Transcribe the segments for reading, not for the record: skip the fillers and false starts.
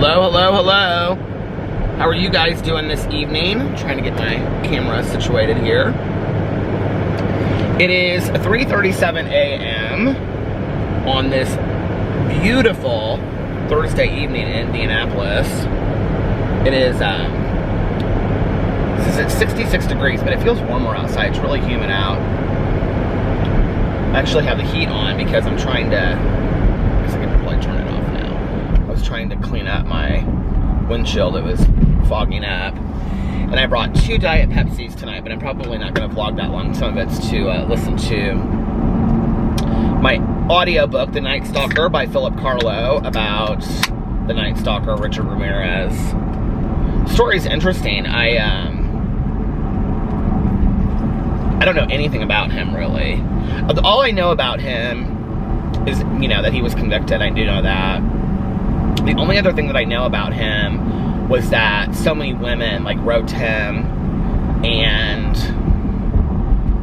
Hello, hello, hello. How are you guys doing this evening? I'm trying to get my camera situated here. It is 3:37 a.m. on this beautiful Thursday evening in Indianapolis. It is, this is at 66 degrees, but it feels warmer outside. It's really humid out. I actually have the heat on because I'm trying to, I guess I can probably turn it off now. I was trying to clean up my windshield. It was fogging up. And I brought 2 Diet Pepsis tonight, but I'm probably not going to vlog that long. Some of it's to listen to my audiobook, The Night Stalker by Philip Carlo, about the Night Stalker, Richard Ramirez. The story is interesting. I don't know anything about him, really. All I know about him is, you know, that he was convicted. I do know that. The only other thing that I know about him was that so many women, like, wrote to him and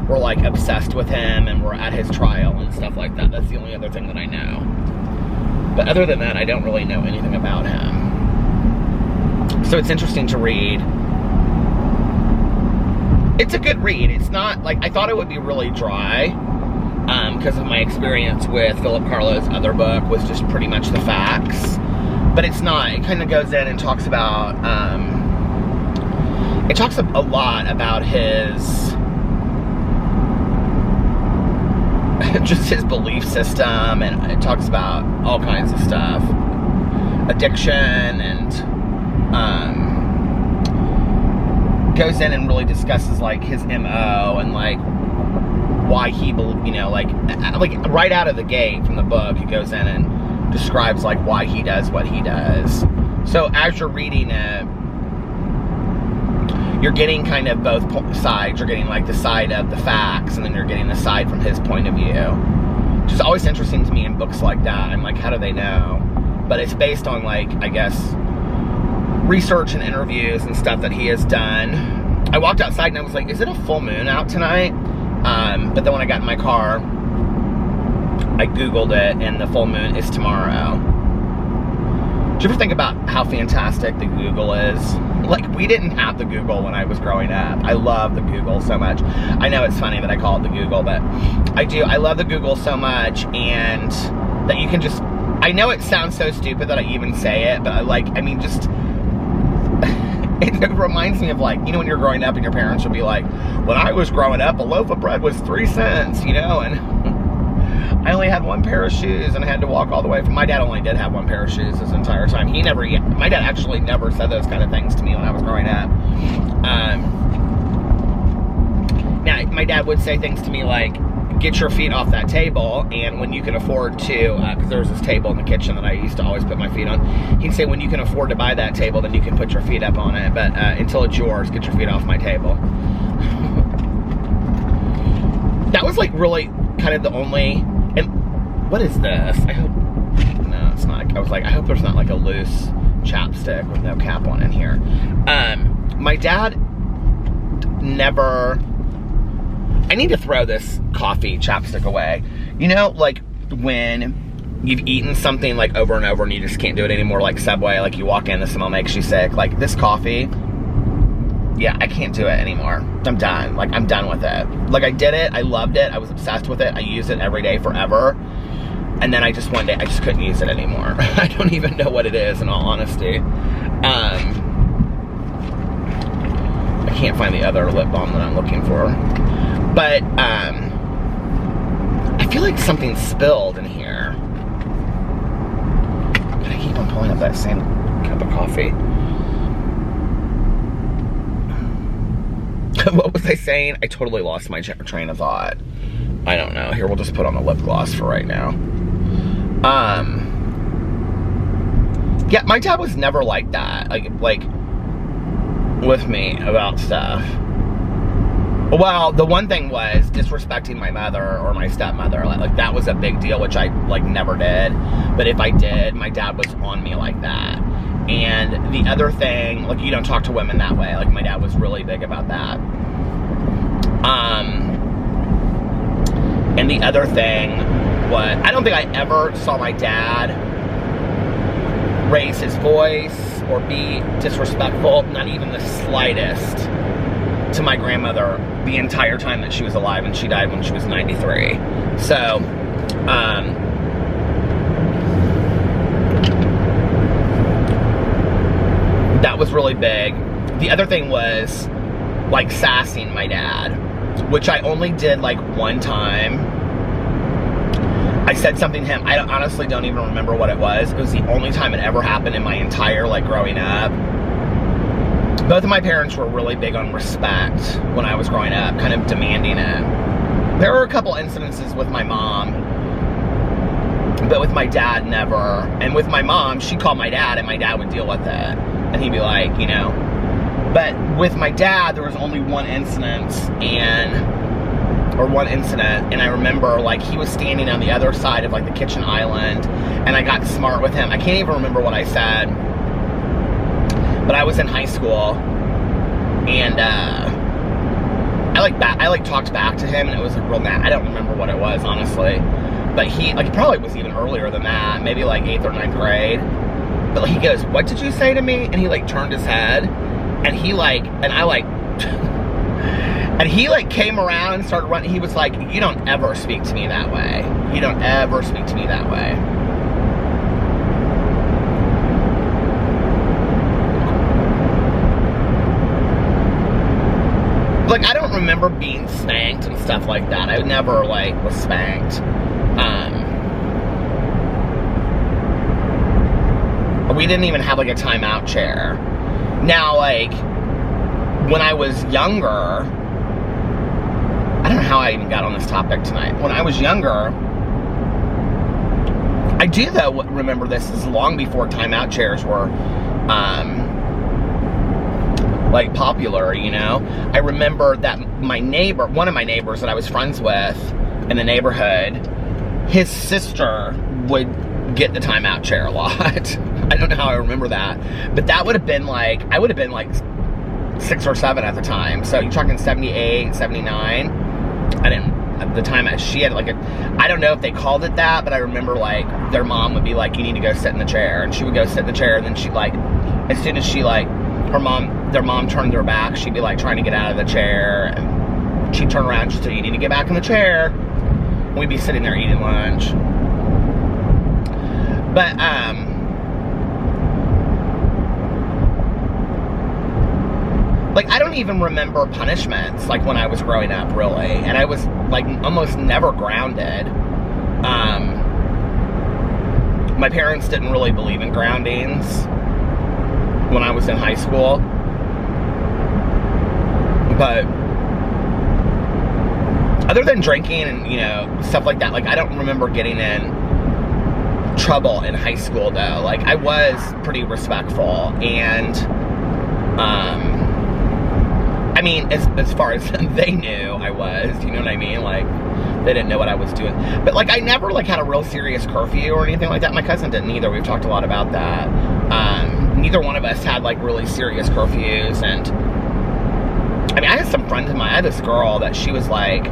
were, like, obsessed with him and were at his trial and stuff like that. That's the only other thing that I know. But other than that, I don't really know anything about him. So it's interesting to read. It's a good read. It's not, like, I thought it would be really dry, because of my experience with Philip Carlo's other book was just pretty much the facts. But it's not. It kind of goes in and talks about, it talks a lot about his, just his belief system, and it talks about all kinds of stuff. Addiction, and, goes in and really discusses, like, his MO, and, like, why he, you know, like right out of the gate from the book, he goes in and describes, like, why he does what he does. So as you're reading it, you're getting kind of both sides. You're getting, like, the side of the facts, and then you're getting the side from his point of view. Which is always interesting to me in books like that. I'm like, how do they know? But it's based on, like, I guess, research and interviews and stuff that he has done. I walked outside and I was like, is it a full moon out tonight? But then when I got in my car, I Googled it, and the full moon is tomorrow. Do you ever think about how fantastic the Google is? Like, we didn't have the Google when I was growing up. I love the Google so much. I know it's funny that I call it the Google, but I do. I love the Google so much, and that you can just, I know it sounds so stupid that I even say it, but I mean, just, it reminds me of, like, you know, when you're growing up and your parents will be like, when I was growing up, a loaf of bread was 3 cents, you know, and I only had 1 pair of shoes, and I had to walk all the way from, my dad only did have 1 pair of shoes this entire time. My dad actually never said those kind of things to me when I was growing up. Now, my dad would say things to me like, get your feet off that table, and when you can afford to, because there was this table in the kitchen that I used to always put my feet on, he'd say, when you can afford to buy that table, then you can put your feet up on it, but until it's yours, get your feet off my table. That was, like, really kind of the only, and what is this? I hope, no, it's not. I was like, I hope there's not, like, a loose chapstick with no cap on in here. My dad never, I need to throw this coffee chapstick away. You know, like, when you've eaten something, like, over and over and you just can't do it anymore, like Subway, like, you walk in, the smell makes you sick. Like, this coffee, yeah, I can't do it anymore. I'm done. Like, I'm done with it. Like, I did it. I loved it. I was obsessed with it. I used it every day forever. And then one day, I just couldn't use it anymore. I don't even know what it is, in all honesty. I can't find the other lip balm that I'm looking for. But, I feel like something spilled in here. But I keep on pulling up that same cup of coffee. What was I saying? I totally lost my train of thought. I don't know. Here, we'll just put on the lip gloss for right now. Yeah, my dad was never like that. Like, with me about stuff. Well, the one thing was disrespecting my mother or my stepmother. Like, that was a big deal, which I, like, never did. But if I did, my dad was on me like that. And the other thing, like, you don't talk to women that way. Like, my dad was really big about that. And the other thing was, I don't think I ever saw my dad raise his voice or be disrespectful, not even the slightest, to my grandmother the entire time that she was alive, and she died when she was 93. So, that was really big. The other thing was, like, sassing my dad, which I only did, like, one time. I said something to him. I honestly don't even remember what it was. It was the only time it ever happened in my entire, like, growing up. Both of my parents were really big on respect when I was growing up, kind of demanding it. There were a couple incidences with my mom, but with my dad, never. And with my mom, she'd call my dad, and my dad would deal with it. And he'd be like, you know. But with my dad, there was only one incident, and I remember, like, he was standing on the other side of, like, the kitchen island, and I got smart with him. I can't even remember what I said, but I was in high school, and I talked back to him, and it was like real mad. I don't remember what it was, honestly, but he probably was even earlier than that, maybe like 8th or 9th grade. But he goes, "What did you say to me?" And he, like, turned his head, and he, like, and I, like, and he, like, came around and started running. He was like, "You don't ever speak to me that way. You don't ever speak to me that way." Like, I don't remember being spanked and stuff like that. I never, like, was spanked. We didn't even have, like, a timeout chair. Now, like, when I was younger, I don't know how I even got on this topic tonight. When I was younger, I do, though, remember this is long before timeout chairs were, like, popular, you know? I remember that one of my neighbors that I was friends with in the neighborhood, his sister would get the timeout chair a lot. I don't know how I remember that, but that would have been, like, I would have been, like, 6 or 7 at the time. So you're talking 78, 79. At the time, she had, like, I don't know if they called it that, but I remember, like, their mom would be like, "You need to go sit in the chair," and she would go sit in the chair, and then she'd, like, as soon as she, like, their mom turned her back, she'd be, like, trying to get out of the chair, and she'd turn around and she'd say, "You need to get back in the chair." And we'd be sitting there eating lunch. But, like, I don't even remember punishments, like, when I was growing up, really. And I was, like, almost never grounded. My parents didn't really believe in groundings when I was in high school. But other than drinking and, you know, stuff like that, like, I don't remember getting in trouble in high school, though. Like, I was pretty respectful, and I mean, as far as they knew, I was, you know what I mean? Like, they didn't know what I was doing. But, like, I never, like, had a real serious curfew or anything like that. My cousin didn't either. We've talked a lot about that. Neither one of us had, like, really serious curfews. And I mean, I had some friends of mine. I had this girl that she was, like,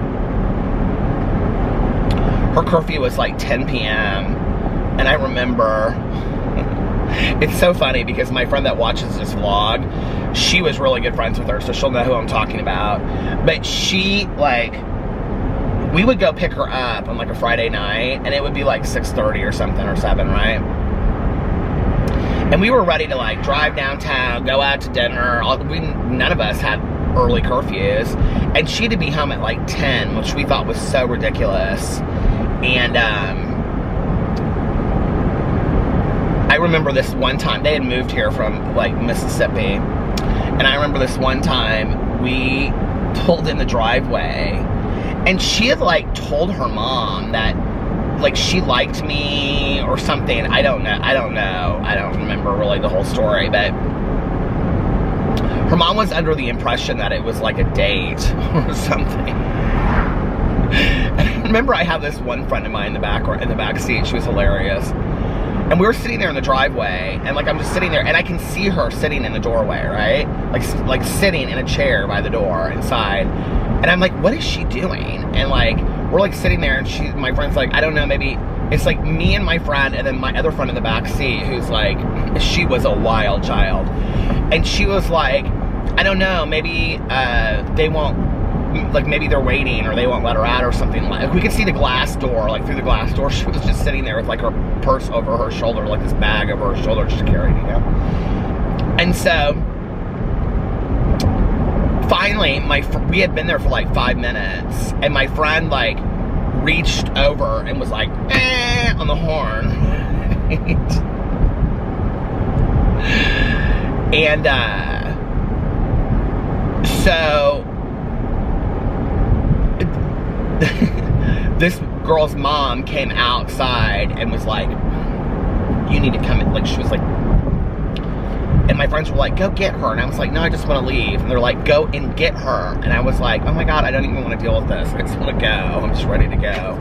her curfew was, like, 10 p.m. And I remember, it's so funny because my friend that watches this vlog, she was really good friends with her, so she'll know who I'm talking about. But she, like, we would go pick her up on, like, a Friday night, and it would be, like, 6:30 or something, or 7, right? And we were ready to, like, drive downtown, go out to dinner. None of us had early curfews. And she had to be home at, like, 10, which we thought was so ridiculous. And, I remember this one time, they had moved here from, like, Mississippi, and I remember this one time, we pulled in the driveway, and she had, like, told her mom that, like, she liked me or something. I don't know, I don't remember really the whole story, but her mom was under the impression that it was, like, a date or something. And I remember I have this one friend of mine in the back seat. She was hilarious. And we were sitting there in the driveway, and, like, I'm just sitting there, and I can see her sitting in the doorway, right? Like sitting in a chair by the door inside. And I'm like, what is she doing? And, like, we're, like, sitting there, and my friend's like, I don't know, maybe it's, like, me and my friend, and then my other friend in the back seat, who's, like, she was a wild child. And she was like, I don't know, maybe they won't, like maybe they're waiting or they won't let her out or something. Like, we could see the glass door, like through the glass door. She was just sitting there with like her purse over her shoulder, like this bag over her shoulder just carried, you know. And so finally, we had been there for like 5 minutes, and my friend like reached over and was like, on the horn. And so this girl's mom came outside and was like, you need to come in. Like, she was like, and my friends were like, go get her. And I was like, no, I just want to leave. And they're like, go and get her. And I was like, oh my God, I don't even want to deal with this. I just want to go. I'm just ready to go.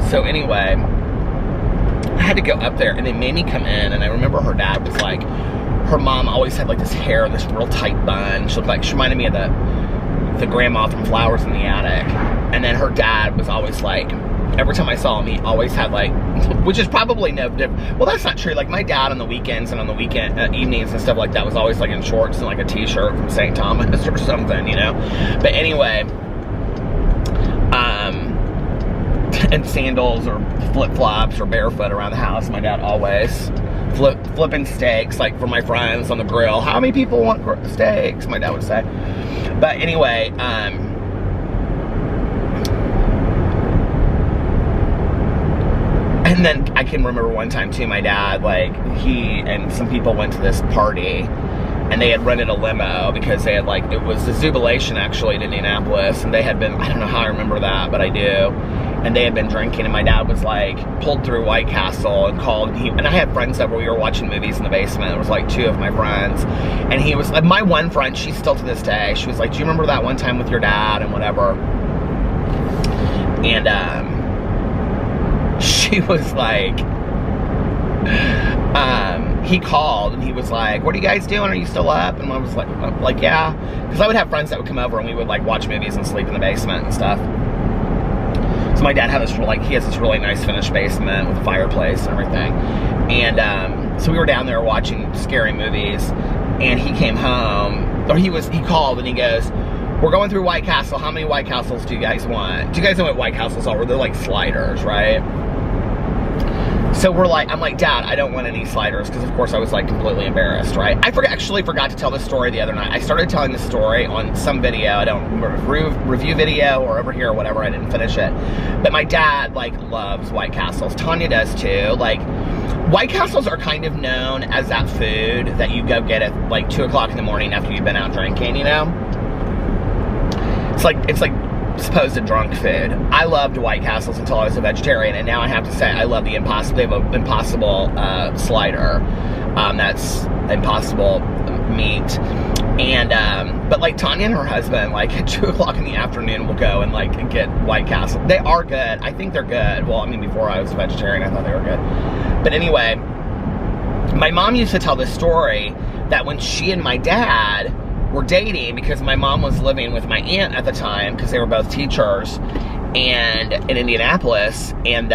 So anyway, I had to go up there, and they made me come in. And I remember her dad was like, her mom always had like this hair, this real tight bun. She reminded me of the grandma from Flowers in the Attic. And then her dad was always like, every time I saw him, he always had like, which is probably no different. Well, that's not true. Like my dad on the weekends and on the weekend evenings and stuff like that was always like in shorts and like a t-shirt from St. Thomas or something, you know. But anyway, and sandals or flip-flops or barefoot around the house. My dad always flipping steaks, like for my friends on the grill. How many people want steaks? My dad would say. But anyway, and then I can remember one time too, my dad, like, he and some people went to this party, and they had rented a limo because they had, like, it was the Zubilation actually in Indianapolis, and they had been, I don't know how I remember that, but I do, and they had been drinking, and my dad was like, pulled through White Castle and called, and I had friends over, we were watching movies in the basement. It was like 2 of my friends, and he was like, my one friend, she's still to this day, she was like, do you remember that one time with your dad and whatever? And she was like, he called and he was like, what are you guys doing? Are you still up? And I was like, yeah. Because I would have friends that would come over and we would like watch movies and sleep in the basement and stuff. So my dad had this, like, he has this really nice finished basement with a fireplace and everything. And so we were down there watching scary movies, and he came home, or he called and he goes, we're going through White Castle. How many White Castles do you guys want? Do you guys know what White Castles are? They're like sliders, right? So we're like, I'm like, Dad, I don't want any sliders, because of course I was like completely embarrassed, right? I actually forgot to tell this story the other night. I started telling this story on some video, I don't remember, review video or over here or whatever, I didn't finish it. But my dad like loves White Castles. Tanya does too. Like, White Castles are kind of known as that food that you go get at like 2 o'clock in the morning after you've been out drinking, you know? It's like supposed drunk food. I loved White Castles until I was a vegetarian, and now I have to say I love the Impossible. They have an Impossible slider. That's Impossible meat. And but like Tanya and her husband, like at 2 o'clock in the afternoon, will go and like get White Castle. They are good. I think they're good. Well, I mean, before I was a vegetarian, I thought they were good. But anyway, my mom used to tell this story that when she and my dad were dating, because my mom was living with my aunt at the time, because they were both teachers and in Indianapolis, and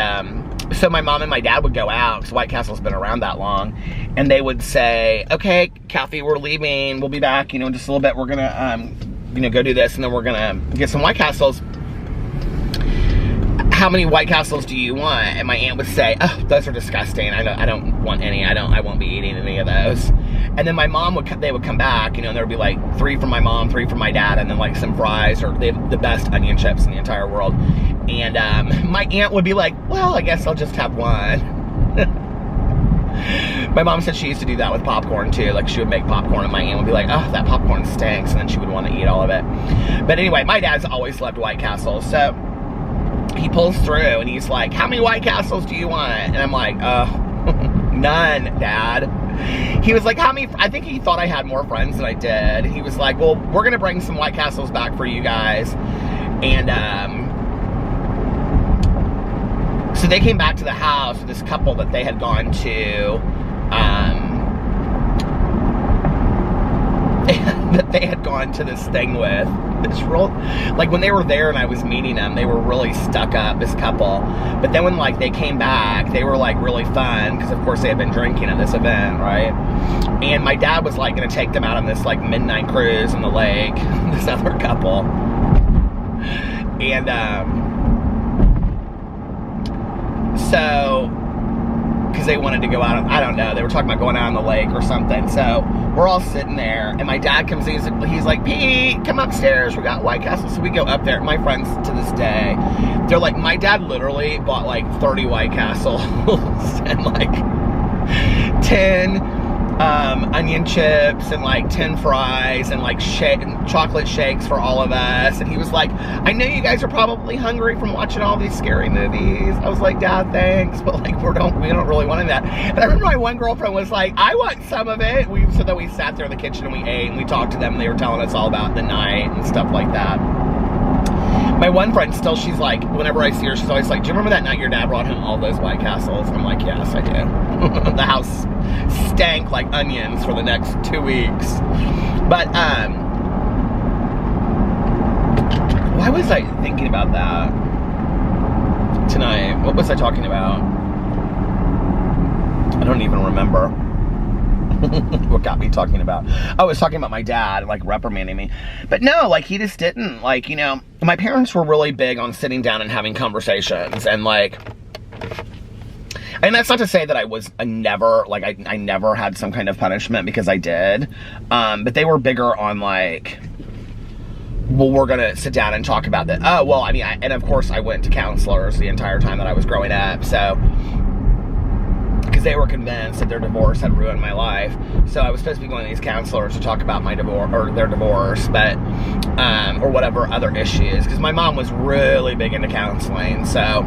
so my mom and my dad would go out, because White Castle's been around that long, and they would say, okay, Kathy, we're leaving, we'll be back, you know, in just a little bit, we're gonna you know, go do this, and then we're gonna get some White Castles. How many White Castles do you want? And my aunt would say, oh, those are disgusting, I don't want any, I won't be eating any of those. And then my mom they would come back, you know, and there would be like 3 from my mom, 3 from my dad, and then like some fries, or they have the best onion chips in the entire world. And my aunt would be like, well, I guess I'll just have one. My mom said she used to do that with popcorn too. Like, she would make popcorn and my aunt would be like, oh, that popcorn stinks, and then she would want to eat all of it. But anyway, my dad's always loved White Castles. So he pulls through and he's like, how many White Castles do you want? And I'm like, none, Dad. He was like, how many? I think he thought I had more friends than I did. He was like, well, we're gonna bring some White Castles back for you guys. And so they came back to the house with this couple that they had gone to that they had gone to this thing with. It's real, like when they were there and I was meeting them, they were really stuck up, this couple. But then when like they came back, they were like really fun because of course they had been drinking at this event, right? And my dad was like going to take them out on this like midnight cruise on the lake, this other couple. And so, because they wanted to go out, I don't know, they were talking about going out on the lake or something. So we're all sitting there, and my dad comes in, he's like, Pete, come upstairs, we got White Castle. So we go up there. My friends to this day, they're like, my dad literally bought like 30 White Castles and like 10 onion chips and like 10 fries and like chocolate shakes for all of us. And he was like, I know you guys are probably hungry from watching all these scary movies. I was like, Dad, thanks, but like we don't really want that. And I remember my one girlfriend was like, I want some of it. So then we sat there in the kitchen and we ate and we talked to them and they were telling us all about the night and stuff like that. My one friend still, she's like, whenever I see her, she's always like, do you remember that night your dad brought home all those White Castles? I'm like, yes, I do. The house stank like onions for the next 2 weeks. But, why was I thinking about that tonight? What was I talking about? I don't even remember. What got me talking about? I was talking about my dad, like, reprimanding me. But no, like, he just didn't. Like, you know, my parents were really big on sitting down and having conversations. And, like, and that's not to say that I was I never had some kind of punishment, because I did. But they were bigger on, like, well, we're going to sit down and talk about that. Oh, well, I mean, and of course I went to counselors the entire time that I was growing up. So, because they were convinced that their divorce had ruined my life. So I was supposed to be going to these counselors to talk about my divorce, or their divorce, but, or whatever other issues. Because my mom was really big into counseling, so,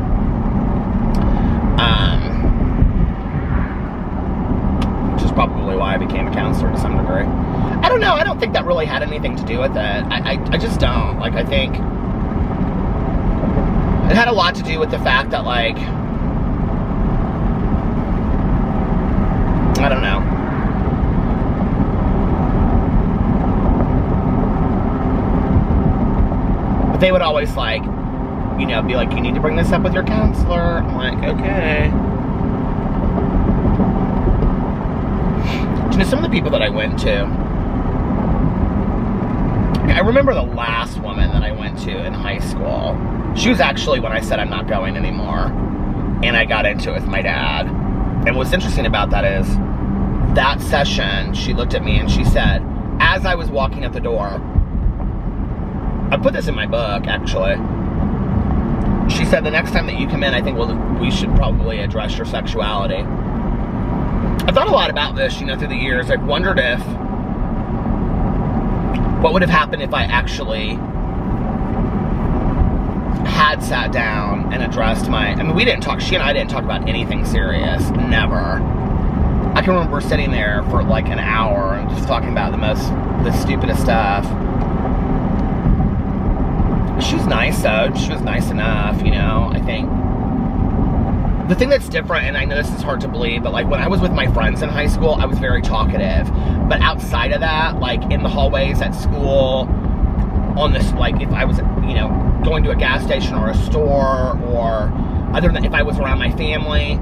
which is probably why I became a counselor to some degree. I don't know, I don't think that really had anything to do with it. I just don't. Like, I think it had a lot to do with the fact that, like, I don't know. But they would always, like, you know, be like, you need to bring this up with your counselor. I'm like, okay. You know, some of the people that I went to, I remember the last woman that I went to in high school. She was actually when I said I'm not going anymore. And I got into it with my dad. And what's interesting about that is, that session, she looked at me and she said, as I was walking out the door, I put this in my book, actually. She said, the next time that you come in, I think we should probably address your sexuality. I thought a lot about this, you know, through the years. I've wondered what would have happened if I actually had sat down and addressed I mean, she and I didn't talk about anything serious, never. I can remember sitting there for like an hour and just talking about the stupidest stuff. She's nice though, she was nice enough, you know. I think the thing that's different, and I know this is hard to believe, but like when I was with my friends in high school, I was very talkative. But outside of that, like in the hallways at school, on this, like if I was, you know, going to a gas station or a store, or other than if I was around my family.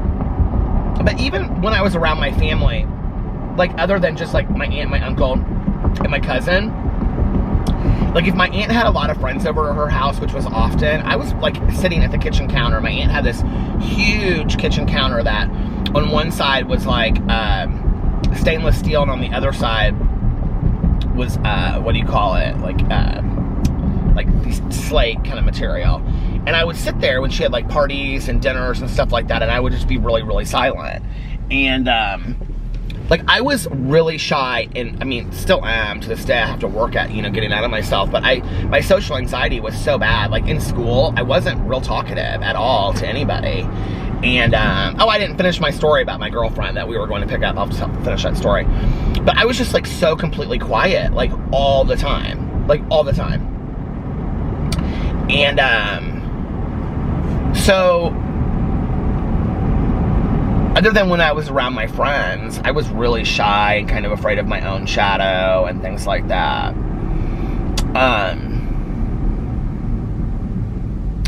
But even when I was around my family, like other than just like my aunt, my uncle, and my cousin, like if my aunt had a lot of friends over at her house, which was often, I was like sitting at the kitchen counter. My aunt had this huge kitchen counter that on one side was like stainless steel, and on the other side was what do you call it? Like these slate kind of material. And I would sit there when she had like parties and dinners and stuff like that, and I would just be really, really silent. And like I was really shy, and I mean still am to this day. I have to work at, you know, getting out of myself, but my social anxiety was so bad. Like in school, I wasn't real talkative at all to anybody. And oh, I didn't finish my story about my girlfriend that we were going to pick up. I'll just finish that story. But I was just like so completely quiet, like all the time, like all the time. And so other than when I was around my friends, I was really shy and kind of afraid of my own shadow and things like that.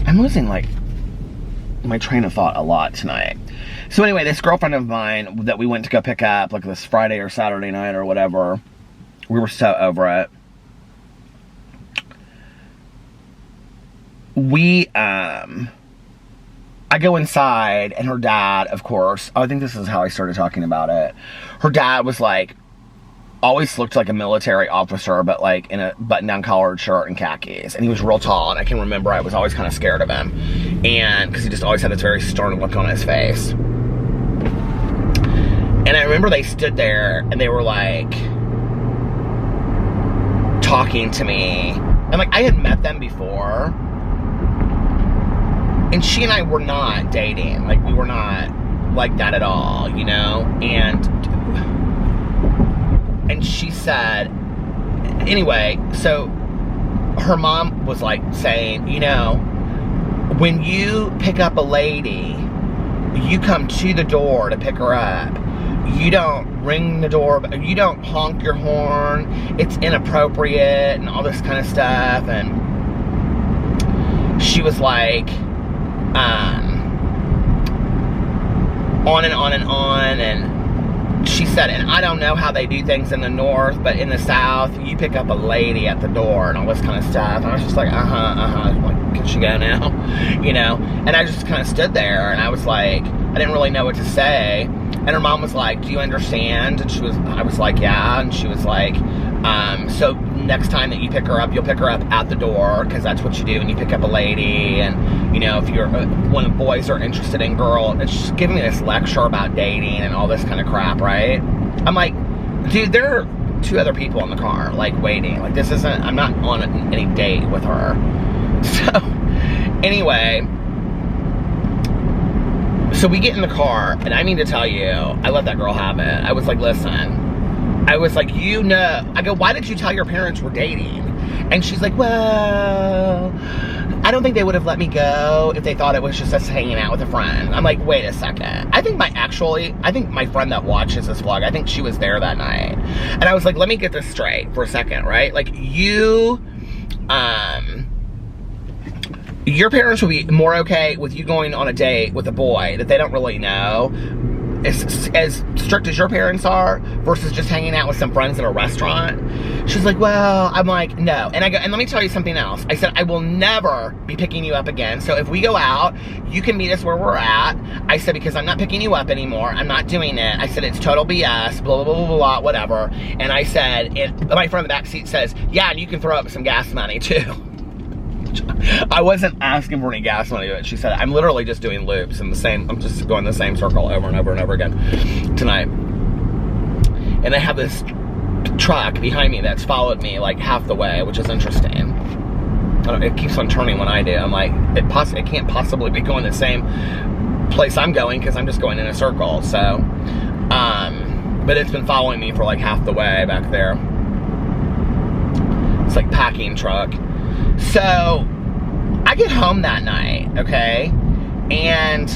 I'm losing, like, my train of thought a lot tonight. So anyway, this girlfriend of mine that we went to go pick up, like, this Friday or Saturday night or whatever, we were so over it. I go inside, and her dad, of course, I think this is how I started talking about it. Her dad was like, always looked like a military officer, but like in a button-down collared shirt and khakis. And he was real tall, and I can remember I was always kind of scared of him. And because he just always had this very stern look on his face. And I remember they stood there, and they were like, talking to me. And like, I had met them before. And she and I were not dating. Like, we were not like that at all, you know? And she said, anyway, so her mom was like saying, you know, when you pick up a lady, you come to the door to pick her up. You don't ring the door, you don't honk your horn. It's inappropriate and all this kind of stuff. And she was like, on and on and on, and she said, and I don't know how they do things in the North, but in the South, you pick up a lady at the door and all this kind of stuff. And I was just like, like, can she go now? You know? And I just kind of stood there, and I was like, I didn't really know what to say. And her mom was like, do you understand? And I was like, yeah. And she was like, so next time that you pick her up, you'll pick her up at the door, because that's what you do when you pick up a lady. And, you know, if you're, when boys are interested in girl, it's just giving me this lecture about dating and all this kind of crap, right? I'm like, dude, there are 2 other people in the car, like, waiting. Like, this isn't, I'm not on any date with her. So, anyway, so we get in the car, and I mean to tell you, I let that girl have it. I was like, listen. I was like, you know, I go, why did you tell your parents we're dating? And she's like, well, I don't think they would have let me go if they thought it was just us hanging out with a friend. I'm like, wait a second. I think my friend that watches this vlog, I think she was there that night. And I was like, let me get this straight for a second, right? Like, your parents will be more okay with you going on a date with a boy that they don't really know, as strict as your parents are, versus just hanging out with some friends at a restaurant. She's like, well, I'm like, no. And I go, and let me tell you something else. I said, I will never be picking you up again. So if we go out, you can meet us where we're at. I said, because I'm not picking you up anymore. I'm not doing it. I said, it's total BS, blah, blah, blah, blah, blah, whatever. And I said, my friend in the back seat says, yeah, and you can throw up some gas money too. I wasn't asking for any gas money, but she said, I'm literally just doing loops in the same, I'm just going the same circle over and over and over again tonight. And I have this truck behind me that's followed me like half the way, which is interesting. It keeps on turning when I do. I'm like, it can't possibly be going the same place I'm going, because I'm just going in a circle. So, but it's been following me for like half the way back there. It's like packing truck. So, I get home that night, okay, and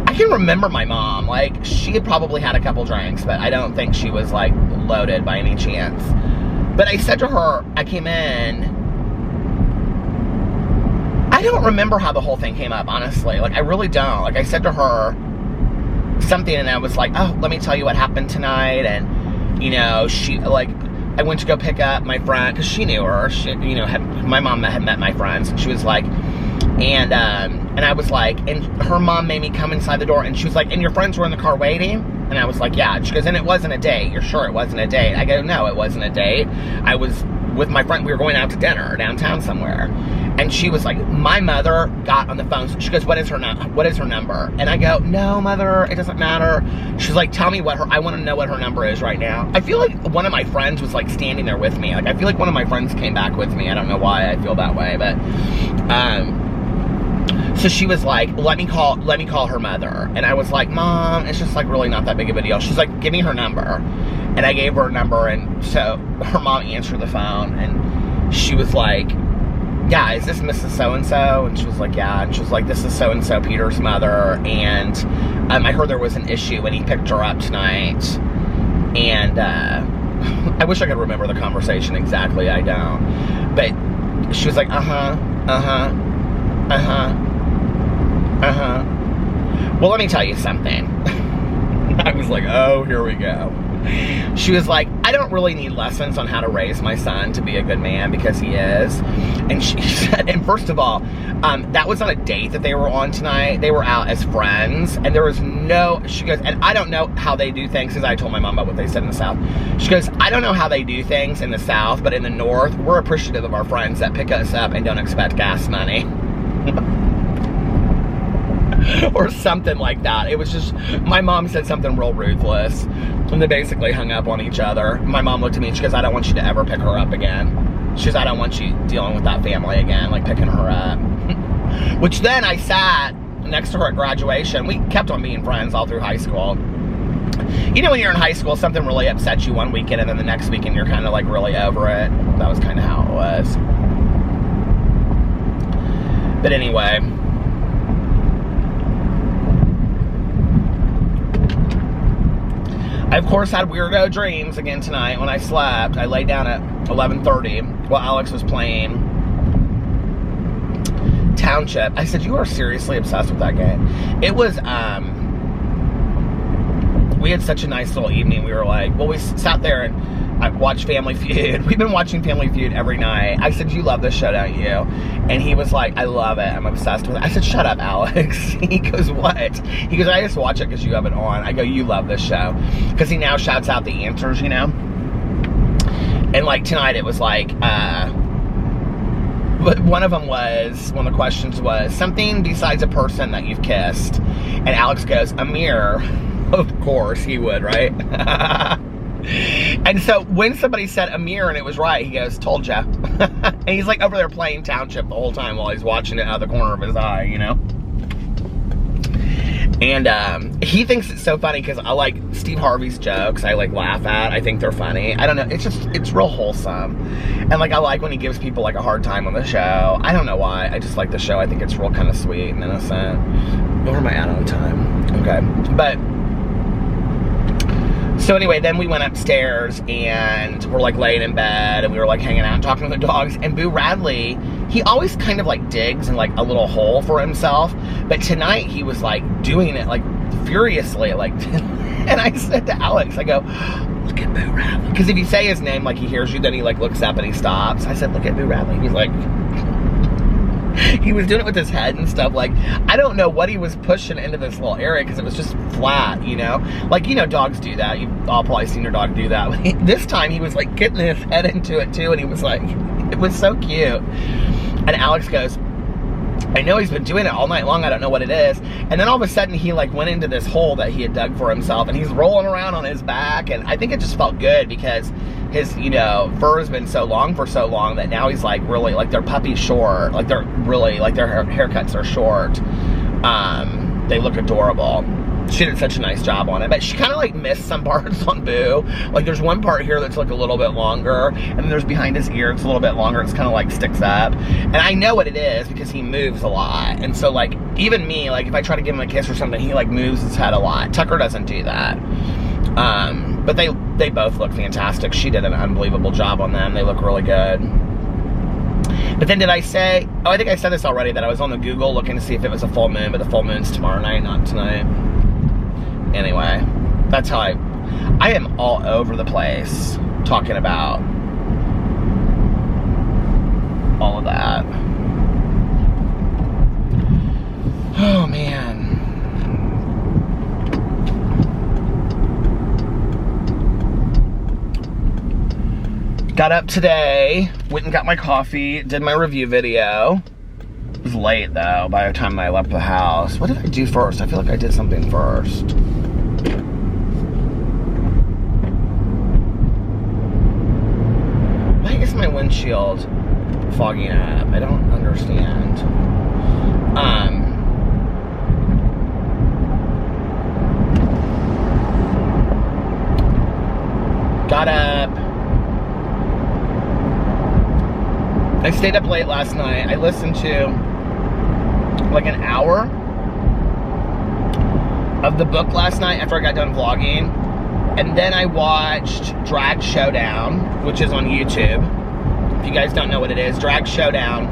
I can remember my mom, like, she had probably had a couple drinks, but I don't think she was, like, loaded by any chance. But I said to her, I came in, I don't remember how the whole thing came up, honestly, like, I really don't. Like, I said to her something, and I was like, oh, let me tell you what happened tonight, and, you know, she, like, I went to go pick up my friend, because she knew her. She, you know, my mom had met my friends, and she was like, and I was like, and her mom made me come inside the door, and she was like, and your friends were in the car waiting? And I was like, yeah. And she goes, and it wasn't a date. You're sure it wasn't a date? I go, no, it wasn't a date. I was with my friend. We were going out to dinner downtown somewhere. And she was like, my mother got on the phone. So she goes, what is her number? And I go, no, mother, it doesn't matter. She's like, tell me I want to know what her number is right now. I feel like one of my friends was like standing there with me. Like, I feel like one of my friends came back with me. I don't know why I feel that way, but, so she was like, let me call her mother. And I was like, Mom, it's just like really not that big of a deal. She's like, give me her number. And I gave her a number, and so her mom answered the phone, and she was like, yeah, is this Mrs. So-and-so? And she was like, yeah. And she was like, this is so-and-so Peter's mother, and I heard there was an issue when he picked her up tonight. And I wish I could remember the conversation exactly. I don't. But she was like, well, let me tell you something. I was like, oh, here we go. She was like, I don't really need lessons on how to raise my son to be a good man, because he is. And she said, and first of all, that was on a date that they were on tonight. They were out as friends, and there was no, she goes, and I don't know how they do things, because I told my mom about what they said in the South. She goes, I don't know how they do things in the South, but in the North, we're appreciative of our friends that pick us up and don't expect gas money. Or something like that. It was just, my mom said something real ruthless, and they basically hung up on each other. My mom looked at me and she goes, I don't want you to ever pick her up again. She goes, I don't want you dealing with that family again, like picking her up. Which then I sat next to her at graduation. We kept on being friends all through high school. You know, when you're in high school, something really upsets you one weekend, and then the next weekend you're kind of like really over it. That was kind of how it was. But anyway, I, of course, had weirdo dreams again tonight when I slept. I laid down at 11:30 while Alex was playing Township. I said, you are seriously obsessed with that game. It was, we had such a nice little evening. We were like, well, we sat there and I watched Family Feud. We've been watching Family Feud every night. I said, you love this show, don't you? And he was like, I love it. I'm obsessed with it. I said, shut up, Alex. He goes, what? He goes, I just watch it because you have it on. I go, you love this show. Because he now shouts out the answers, you know? And like tonight it was like, one of them was, one of the questions was, something besides a person that you've kissed. And Alex goes, a mirror. Of course he would, right? And so when somebody said a mirror and it was right, he goes, told ya. And he's like over there playing Township the whole time while he's watching it out of the corner of his eye, you know? And he thinks it's so funny because I like Steve Harvey's jokes. I like laugh at. I think they're funny. I don't know. It's just, it's real wholesome. And like I like when he gives people like a hard time on the show. I don't know why. I just like the show. I think it's real kind of sweet and innocent. Where am I at on time? Okay. But so anyway, then we went upstairs and we're like laying in bed and we were like hanging out and talking to the dogs. And Boo Radley, he always kind of like digs in like a little hole for himself. But tonight he was like doing it like furiously, like, and I said to Alex, I go, look at Boo Radley. Because if you say his name, like he hears you, then he like looks up and he stops. I said, look at Boo Radley. He's like, he was doing it with his head and stuff. Like, I don't know what he was pushing into this little area because it was just flat, you know? Like, you know, dogs do that. You've all probably seen your dog do that. This time he was like getting his head into it too, and he was like, it was so cute. And Alex goes, I know he's been doing it all night long. I don't know what it is. And then all of a sudden he like went into this hole that he had dug for himself and he's rolling around on his back. And I think it just felt good because his, you know, fur has been so long for so long that now he's like really, like they're puppy short. Like they're really, like their haircuts are short. They look adorable. She did such a nice job on it, but she kind of like missed some parts on Boo. Like there's one part here that's like a little bit longer, and then there's behind his ear, it's a little bit longer, it's kind of like sticks up. And I know what it is because he moves a lot. And so like, even me, like if I try to give him a kiss or something, he like moves his head a lot. Tucker doesn't do that. But they both look fantastic. She did an unbelievable job on them. They look really good. But then did I say, oh, I think I said this already, that I was on the Google looking to see if it was a full moon, but the full moon's tomorrow night, not tonight. Anyway, that's how I am all over the place talking about all of that. Oh, man. Got up today, went and got my coffee, did my review video. It was late, though, by the time I left the house. What did I do first? I feel like I did something first. Why is my windshield fogging up? I don't understand. Got up. I stayed up late last night. I listened to like an hour of the book last night after I got done vlogging. And then I watched Drag Showdown, which is on YouTube. If you guys don't know what it is, Drag Showdown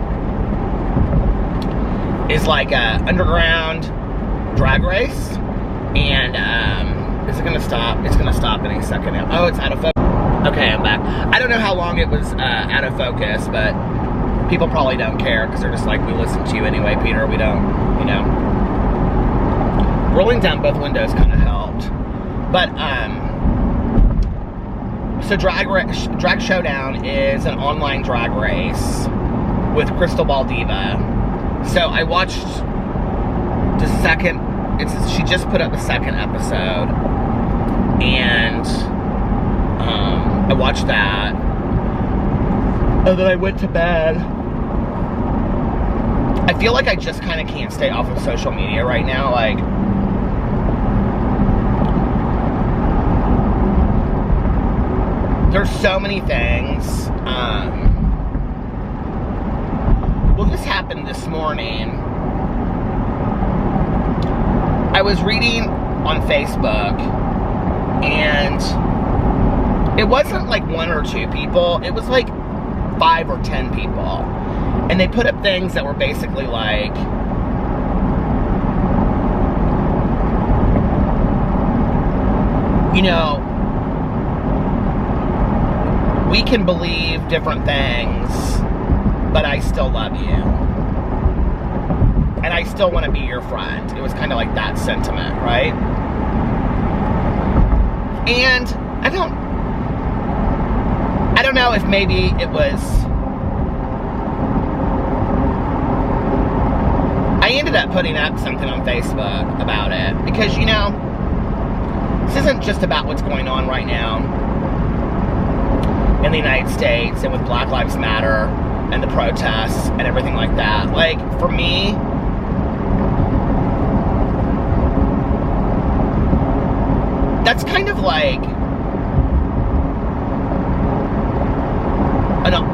is like a underground drag race. And is it gonna stop? It's gonna stop any second now. Oh, it's out of focus. Okay, I'm back. I don't know how long it was out of focus, but people probably don't care because they're just like, we listen to you anyway, Peter. We don't, you know. Rolling down both windows kind of helped. But, so Drag Showdown is an online drag race with Crystal Ball Diva. So I watched the second, she just put up the second episode. And, I watched that. And then I went to bed. I feel like I just kind of can't stay off of social media right now. Like, there's so many things. Well, this happened this morning. I was reading on Facebook, and it wasn't like 1 or 2 people. It was like 5 or 10 people. And they put up things that were basically like, you know, we can believe different things, but I still love you. And I still want to be your friend. It was kind of like that sentiment, right? And I don't know if maybe it was, I ended up putting up something on Facebook about it because, you know, this isn't just about what's going on right now in the United States and with Black Lives Matter and the protests and everything like that. Like, for me, that's kind of like,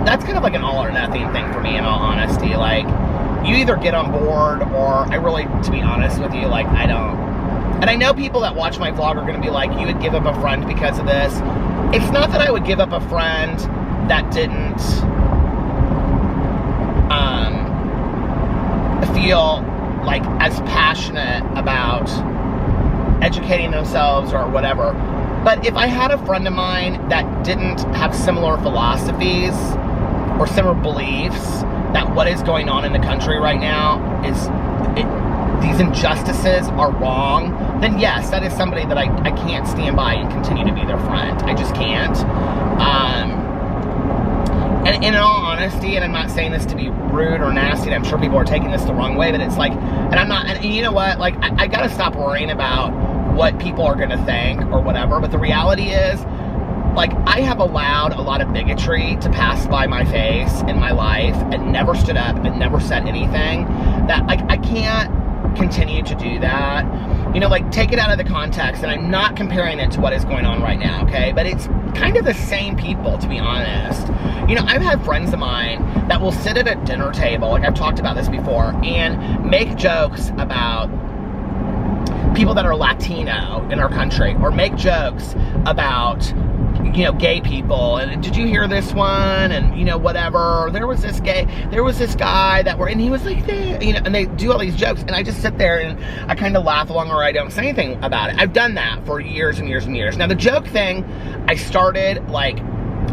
that's kind of like an all or nothing thing for me, in all honesty. Like, you either get on board, or I really, to be honest with you, like, I don't. And I know people that watch my vlog are going to be like, you would give up a friend because of this. It's not that I would give up a friend that didn't feel like as passionate about educating themselves or whatever. But if I had a friend of mine that didn't have similar philosophies or similar beliefs that what is going on in the country right now is, these injustices are wrong, then yes, that is somebody that I can't stand by and continue to be their friend. I just can't. And in all honesty, and I'm not saying this to be rude or nasty, and I'm sure people are taking this the wrong way, but it's like, and I'm not, and you know what, like, I gotta stop worrying about what people are gonna think or whatever, but the reality is, like, I have allowed a lot of bigotry to pass by my face in my life and never stood up and never said anything, that, like, I can't continue to do that. You know, like, take it out of the context, and I'm not comparing it to what is going on right now, okay? But it's kind of the same people, to be honest. You know, I've had friends of mine that will sit at a dinner table, like I've talked about this before, and make jokes about people that are Latino in our country, or make jokes about, you know, gay people, and did you hear this one, and, you know, whatever, there was this guy that and he was like, you know, and they do all these jokes, and I just sit there and I kind of laugh along, or I don't say anything about it. I've done that for years and years and years. Now, the joke thing, I started, like,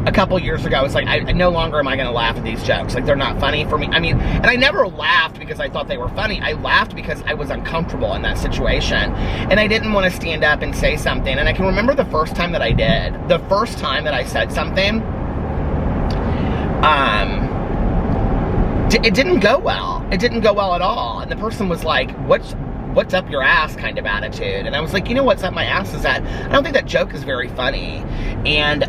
a couple years ago. It's like, I no longer am I going to laugh at these jokes. Like, they're not funny for me. I mean, and I never laughed because I thought they were funny. I laughed because I was uncomfortable in that situation. And I didn't want to stand up and say something. And I can remember the first time that I did. The first time that I said something, it didn't go well. It didn't go well at all. And the person was like, what's up your ass kind of attitude? And I was like, you know what's up my ass is that I don't think that joke is very funny. And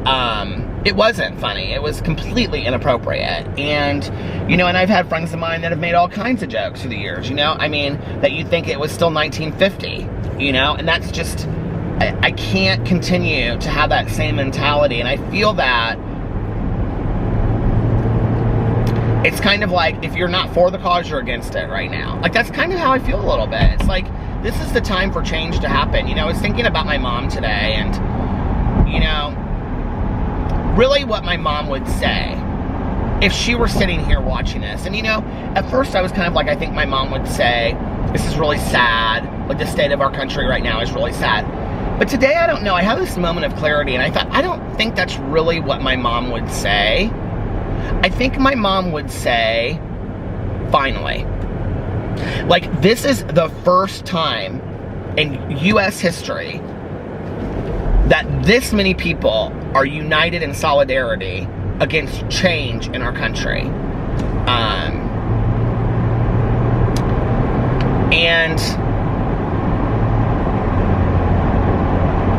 it wasn't funny. It was completely inappropriate. And, you know, and I've had friends of mine that have made all kinds of jokes through the years, you know? I mean, that you'd think it was still 1950, you know? And that's just, I can't continue to have that same mentality. And I feel that it's kind of like, if you're not for the cause, you're against it right now. Like, that's kind of how I feel a little bit. It's like, this is the time for change to happen. I was thinking about my mom today, and, really what my mom would say if she were sitting here watching this. And, at first I was kind of like, I think my mom would say, this is really sad. Like, the state of our country right now is really sad. But today, I don't know. I have this moment of clarity, and I thought, I don't think that's really what my mom would say. I think my mom would say, finally. Like, this is the first time in U.S. history that this many people are united in solidarity against change in our country. And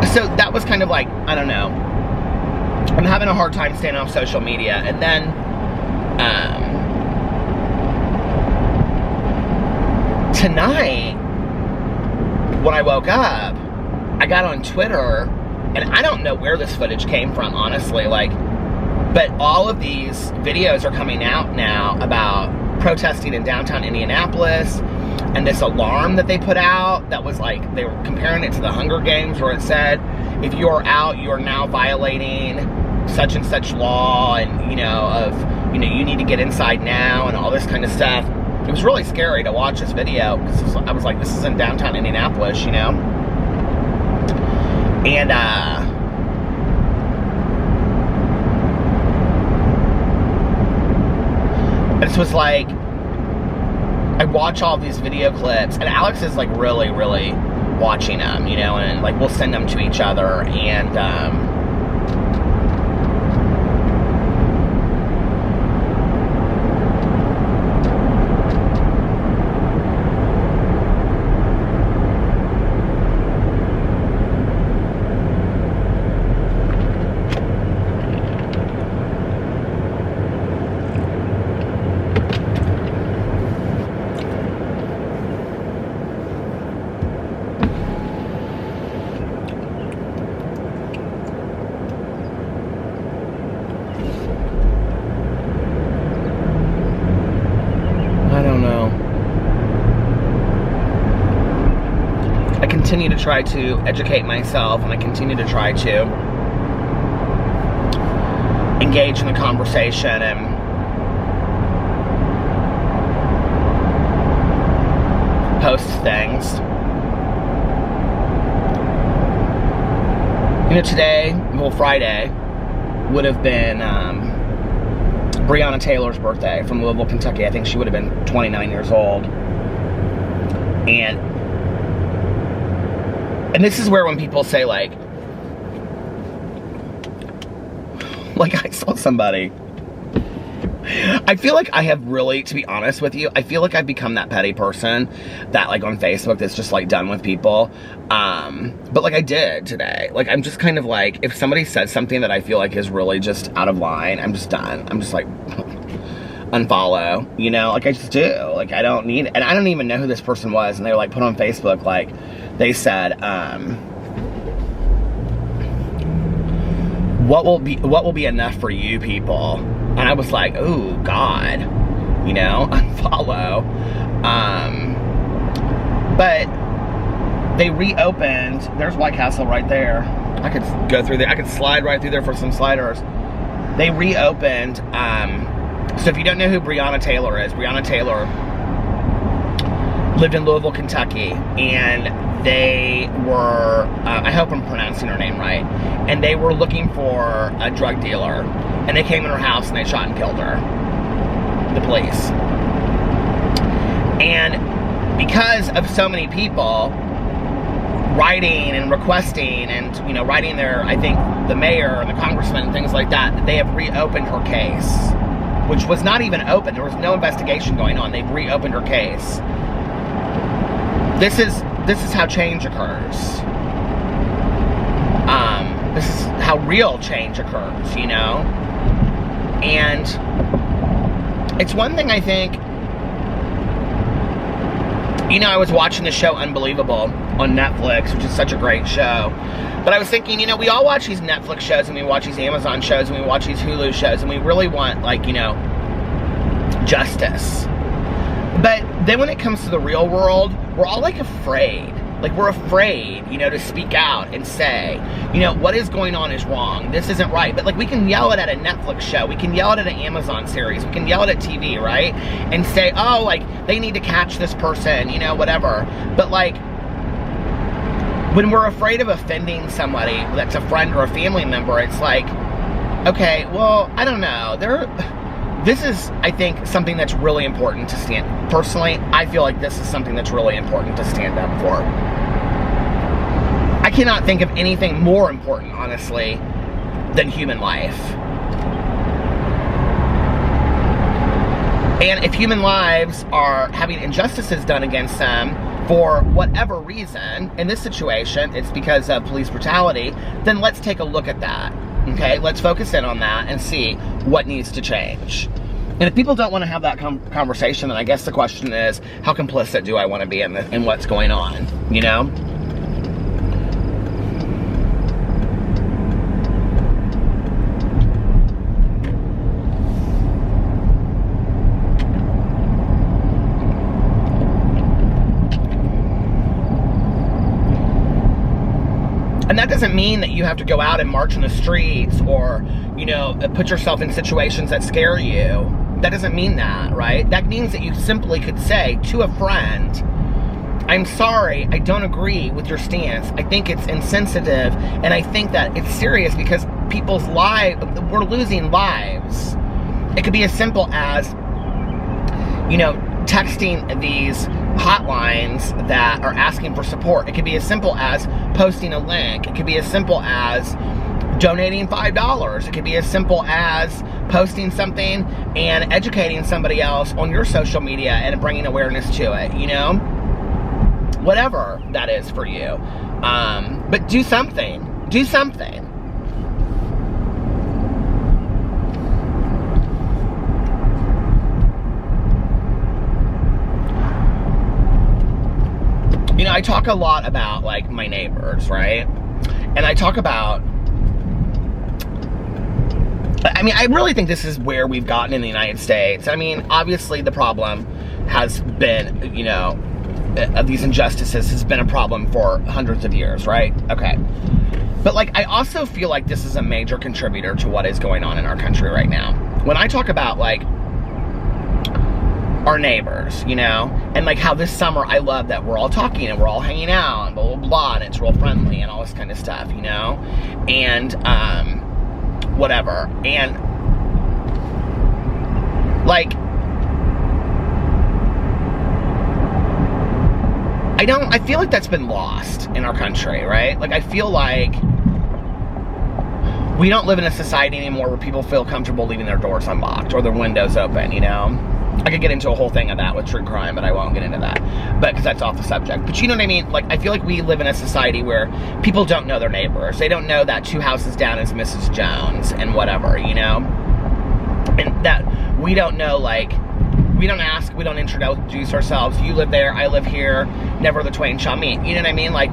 so that was kind of like, I don't know. I'm having a hard time staying off social media. And then, tonight, when I woke up, I got on Twitter, and I don't know where this footage came from, honestly, but all of these videos are coming out now about protesting in downtown Indianapolis, and this alarm that they put out that was like, they were comparing it to the Hunger Games, where it said, if you are out, you are now violating such and such law, and, you need to get inside now, and all this kind of stuff. It was really scary to watch this video, because I was like, this is in downtown Indianapolis, And, this was like, I watch all these video clips, and Alex is like really, really watching them, and like we'll send them to each other, and continue to try to educate myself, and I continue to try to engage in the conversation and post things. Today, Friday, would have been Breonna Taylor's birthday from Louisville, Kentucky. I think she would have been 29 years old. And this is where when people say, like I saw somebody. I feel like I have really, to be honest with you, I feel like I've become that petty person that, like, on Facebook that's just, like, done with people. But, like, I did today. Like, I'm just kind of like, if somebody says something that I feel like is really just out of line, I'm just done. I'm just like, unfollow, like, I just do. Like, I don't need, and I don't even know who this person was, and they were, like, put on Facebook, like, they said, what will be enough for you people? And I was like, oh God, unfollow. But they reopened. There's White Castle right there. I could go through there. I could slide right through there for some sliders. They reopened. So if you don't know who Breonna Taylor is, Breonna Taylor lived in Louisville, Kentucky, and they were, I hope I'm pronouncing her name right, and they were looking for a drug dealer, and they came in her house and they shot and killed her, the police. And because of so many people writing and requesting and, writing their, I think, the mayor and the congressman and things like that, they have reopened her case, which was not even open. There was no investigation going on. They've reopened her case. This is how change occurs. This is how real change occurs, And it's one thing, I think, I was watching the show Unbelievable on Netflix, which is such a great show. But I was thinking, we all watch these Netflix shows, and we watch these Amazon shows, and we watch these Hulu shows, and we really want, like, justice. But then when it comes to the real world, we're all like afraid. Like, we're afraid, you know, to speak out and say, you know, what is going on is wrong. This isn't right. But, like, we can yell it at a Netflix show. We can yell it at an Amazon series. We can yell it at TV, right? And say, oh, like, they need to catch this person, you know, whatever. But, like, when we're afraid of offending somebody that's a friend or a family member, it's like, okay, well, I don't know. This is, I think, something that's really important to stand. Personally, I feel like this is something that's really important to stand up for. I cannot think of anything more important, honestly, than human life. And if human lives are having injustices done against them for whatever reason, in this situation, it's because of police brutality, then let's take a look at that. Okay, let's focus in on that and see what needs to change. And if people don't want to have that conversation, then I guess the question is, how complicit do I want to be in what's going on, you know? And that doesn't mean that you have to go out and march in the streets or, you know, put yourself in situations that scare you. That doesn't mean that, right? That means that you simply could say to a friend, I'm sorry, I don't agree with your stance. I think it's insensitive, and I think that it's serious because people's lives, we're losing lives. It could be as simple as, you know, texting these hotlines that are asking for support. It could be as simple as posting a link. It could be as simple as donating $5. It could be as simple as posting something and educating somebody else on your social media and bringing awareness to it, you know? Whatever that is for you. But do something. Do something. You know, I talk a lot about, like, my neighbors, right? And I talk about, I mean, I really think this is where we've gotten in the United States. I mean, obviously the problem has been, you know, of these injustices has been a problem for hundreds of years, right? Okay. But, like, I also feel like this is a major contributor to what is going on in our country right now. When I talk about, like, our neighbors, you know, and like how this summer I love that we're all talking and we're all hanging out and blah blah blah, and it's real friendly and all this kind of stuff, you know, and whatever, and like I feel like that's been lost in our country, right? Like, I feel like we don't live in a society anymore where people feel comfortable leaving their doors unlocked or their windows open, you know. I could get into a whole thing of that with true crime, but I won't get into that, but because that's off the subject. But you know what I mean? Like, I feel like we live in a society where people don't know their neighbors. They don't know that 2 houses down is Mrs. Jones and whatever, you know? And that we don't know, like, we don't ask, we don't introduce ourselves. You live there, I live here, never the twain shall meet. You know what I mean? Like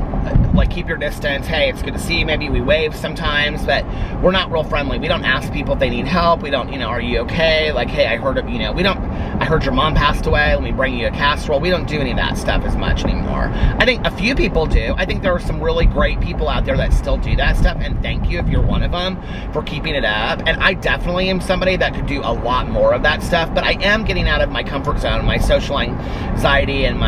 keep your distance. Hey, it's good to see you. Maybe we wave sometimes, but we're not real friendly. We don't ask people if they need help. We don't, you know, are you okay? Like, hey, I heard of, you know, I heard your mom passed away. Let me bring you a casserole. We don't do any of that stuff as much anymore. I think a few people do. I think there are some really great people out there that still do that stuff, and thank you if you're one of them for keeping it up. And I definitely am somebody that could do a lot more of that stuff, but I am getting out of my comfort zone, my social anxiety, and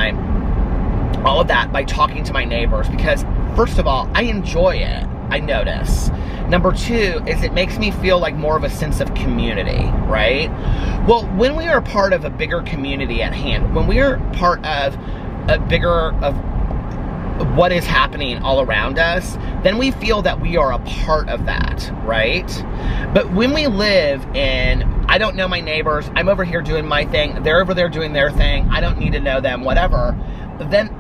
all of that by talking to my neighbors, because first of all, I enjoy it. I notice. Number 2 is it makes me feel like more of a sense of community, right? Well, when we are part of a bigger community at hand, when we are part of of what is happening all around us, then we feel that we are a part of that, right? But when we live in, I don't know my neighbors, I'm over here doing my thing, they're over there doing their thing, I don't need to know them, whatever, then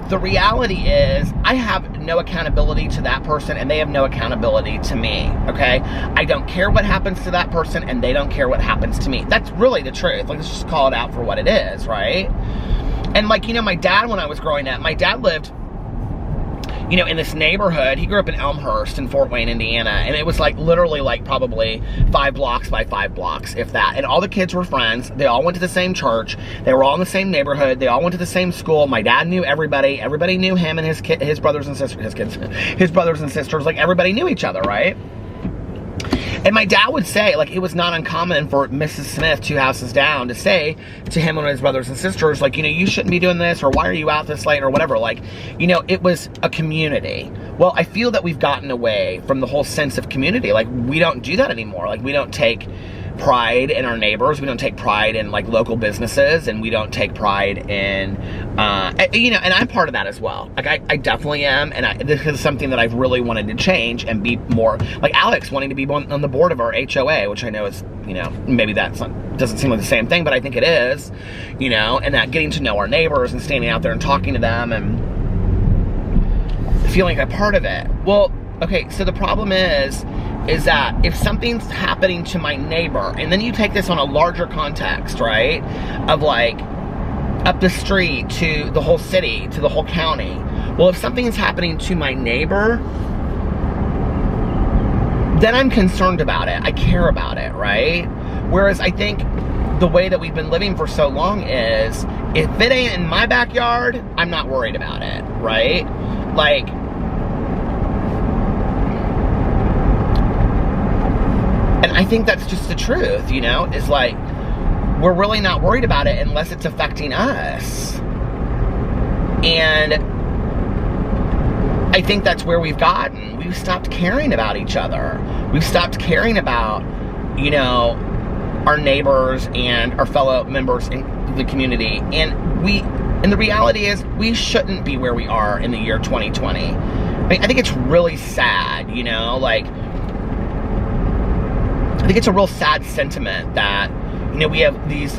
the reality is I have no accountability to that person and they have no accountability to me, okay? I don't care what happens to that person and they don't care what happens to me. That's really the truth. Like, let's just call it out for what it is, right? And like, you know, my dad, when I was growing up, my dad lived, in this neighborhood. He grew up in Elmhurst in Fort Wayne, Indiana, and it was like literally like probably 5 blocks by 5 blocks, if that. And all the kids were friends. They all went to the same church. They were all in the same neighborhood. They all went to the same school. My dad knew everybody. Everybody knew him and his brothers and sisters. His brothers and sisters. Like, everybody knew each other, right? And my dad would say, like, it was not uncommon for Mrs. Smith, 2 houses down, to say to him and his brothers and sisters, like, you shouldn't be doing this, or why are you out this late, or whatever. Like, it was a community. Well, I feel that we've gotten away from the whole sense of community. Like, we don't do that anymore. Like, we don't take pride in our neighbors. We don't take pride in, like, local businesses, and we don't take pride in, and I'm part of that as well. Like, I definitely am, and this is something that I've really wanted to change and be more, like Alex wanting to be on the board of our HOA, which I know is, maybe doesn't seem like the same thing, but I think it is, and that getting to know our neighbors and standing out there and talking to them and feeling like a part of it. Well, okay, so the problem is that if something's happening to my neighbor, and then you take this on a larger context, right, of like up the street to the whole city, to the whole county. Well, if something is happening to my neighbor, then I'm concerned about it. I care about it, right? Whereas I think the way that we've been living for so long is, if it ain't in my backyard, I'm not worried about it, right? Like, and I think that's just the truth, is like, we're really not worried about it unless it's affecting us. And I think that's where we've gotten. We've stopped caring about each other. We've stopped caring about, our neighbors and our fellow members in the community. And the reality is, we shouldn't be where we are in the year 2020. I mean, I think it's really sad, like, I think it's a real sad sentiment that, we have these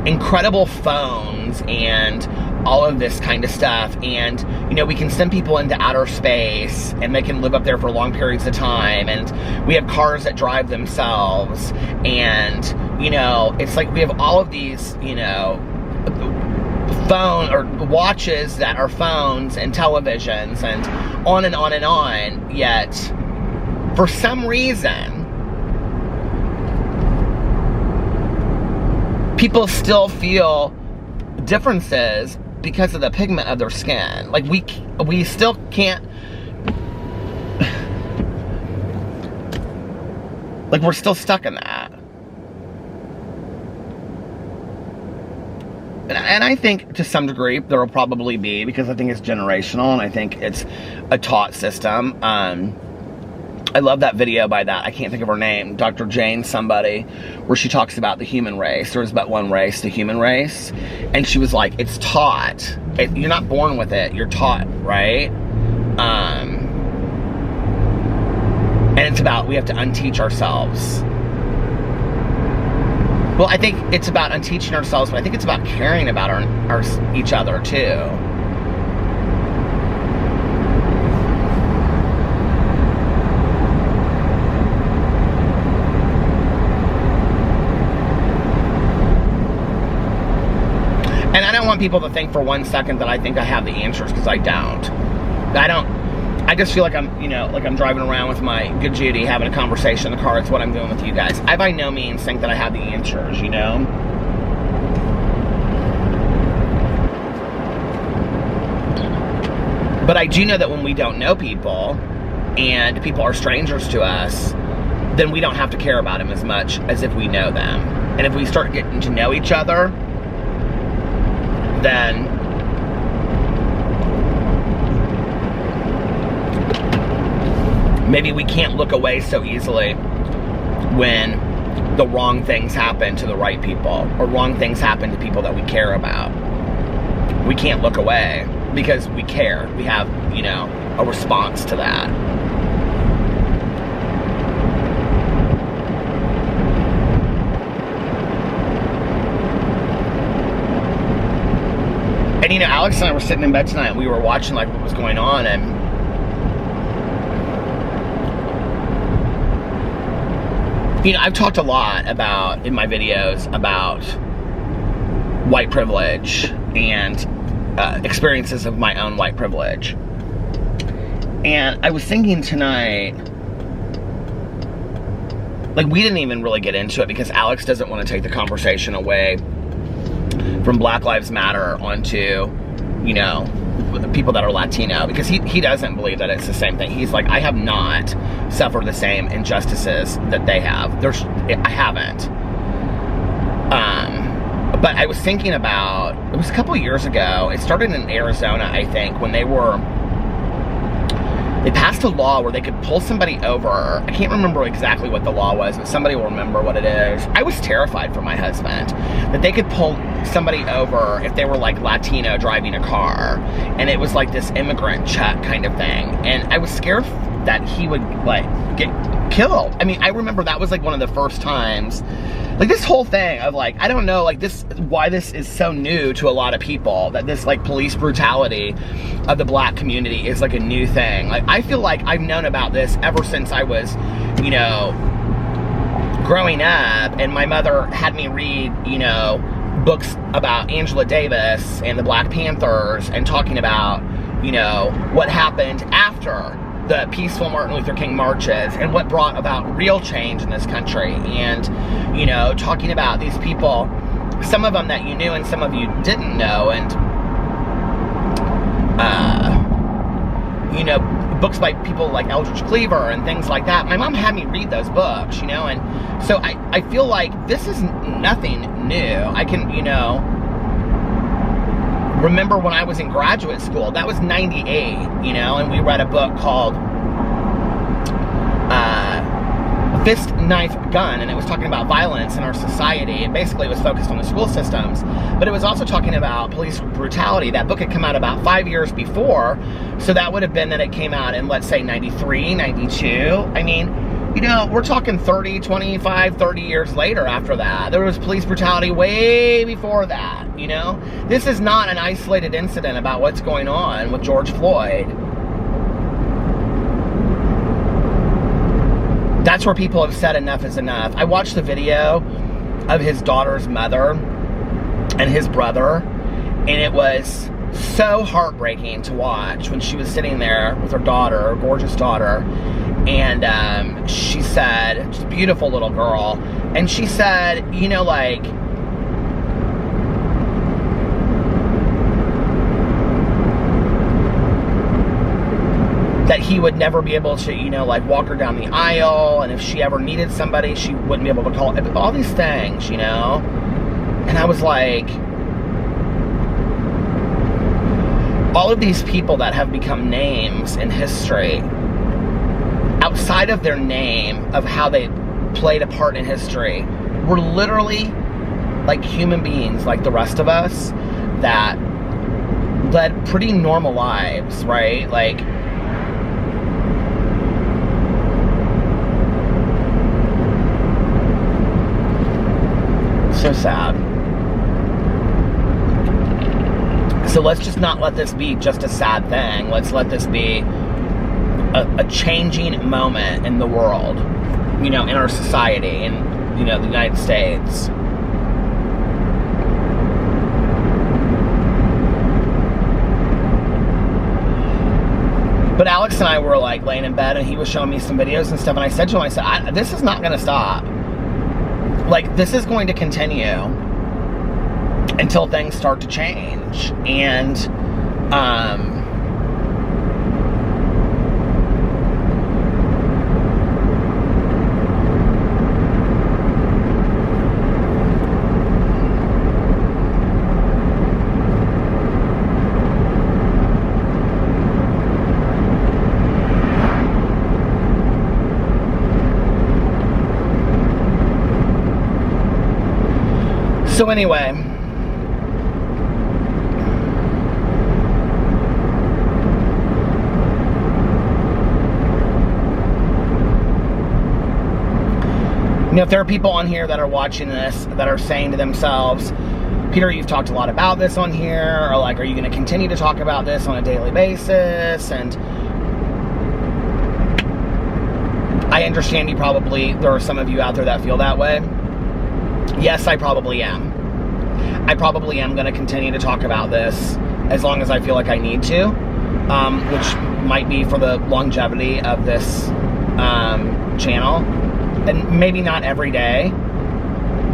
incredible phones and all of this kind of stuff, and, we can send people into outer space, and they can live up there for long periods of time, and we have cars that drive themselves, and, it's like we have all of these, phone or watches that are phones and televisions and on and on and on, yet for some reason people still feel differences because of the pigment of their skin. Like, we still can't, like, we're still stuck in that. And I think to some degree there will probably be, because I think it's generational and I think it's a taught system. I love that video by that, I can't think of her name, Dr. Jane somebody, where she talks about the human race. There is but one race, the human race. And she was like, it's taught. You're not born with it, you're taught, right? And it's about, we have to unteach ourselves. Well, I think it's about unteaching ourselves, but I think it's about caring about each other too. And I don't want people to think for one second that I think I have the answers, because I don't. I just feel like I'm, like I'm driving around with my good Judy, having a conversation in the car. It's what I'm doing with you guys. I by no means think that I have the answers, But I do know that when we don't know people, and people are strangers to us, then we don't have to care about them as much as if we know them. And if we start getting to know each other, then maybe we can't look away so easily when the wrong things happen to the right people, or wrong things happen to people that we care about. We can't look away because we care. We have, a response to that. And, Alex and I were sitting in bed tonight, and we were watching, like, what was going on, and I've talked a lot in my videos about white privilege and experiences of my own white privilege. And I was thinking tonight, like, we didn't even really get into it because Alex doesn't want to take the conversation away from Black Lives Matter onto, you know, the people that are Latino, because he doesn't believe that it's the same thing. He's like, I have not suffered the same injustices that they have. I haven't. But I was thinking about, it was a couple years ago, it started in Arizona, I think, when they passed a law where they could pull somebody over. I can't remember exactly what the law was, but somebody will remember what it is. I was terrified for my husband that they could pull somebody over if they were like Latino driving a car, and it was like this immigrant check kind of thing, and I was scared that he would like get killed. I mean, I remember that was like one of the first times, like this whole thing of like, I don't know, like this, why this is so new to a lot of people, that this like police brutality of the black community is like a new thing. Like, I feel like I've known about this ever since I was, you know, growing up, and my mother had me read, you know, books about Angela Davis and the Black Panthers, and talking about, you know, what happened after the peaceful Martin Luther King marches and what brought about real change in this country. And, you know, talking about these people, some of them that you knew and some of you didn't know, and, you know, books by people like Eldridge Cleaver and things like that. My mom had me read those books, you know, and so I feel like this is nothing new. I can, you know, remember when I was in graduate school, that was 98, you know, and we read a book called Fist, Knife, Gun, and it was talking about violence in our society, and basically it was focused on the school systems, but it was also talking about police brutality. That book had come out about 5 years before, so that would have been that it came out in, let's say, 93, 92. I mean, you know, we're talking 30, 25, 30 years later after that. There was police brutality way before that, you know? This is not an isolated incident about what's going on with George Floyd. That's where people have said enough is enough. I watched the video of his daughter's mother and his brother, and it was so heartbreaking to watch when she was sitting there with her daughter, her gorgeous daughter, and she said, just a beautiful little girl, and she said, you know, like, that he would never be able to, you know, like, walk her down the aisle, and if she ever needed somebody, she wouldn't be able to call, all these things, you know? And I was like, all of these people that have become names in history, outside of their name, of how they played a part in history, were literally like human beings like the rest of us that led pretty normal lives, right? Like, so sad. So let's just not let this be just a sad thing. Let's let this be a changing moment in the world, you know, in our society, in, you know, the United States. But Alex and I were like laying in bed, and he was showing me some videos and stuff, and I said to him, I said, this is not going to stop. Like, this is going to continue until things start to change. And, so anyway, you know, if there are people on here that are watching this that are saying to themselves, Peter, you've talked a lot about this on here, or like, are you going to continue to talk about this on a daily basis? And I understand you probably, there are some of you out there that feel that way. Yes, I probably am. I probably am going to continue to talk about this as long as I feel like I need to. which might be for the longevity of this channel, and maybe not every day,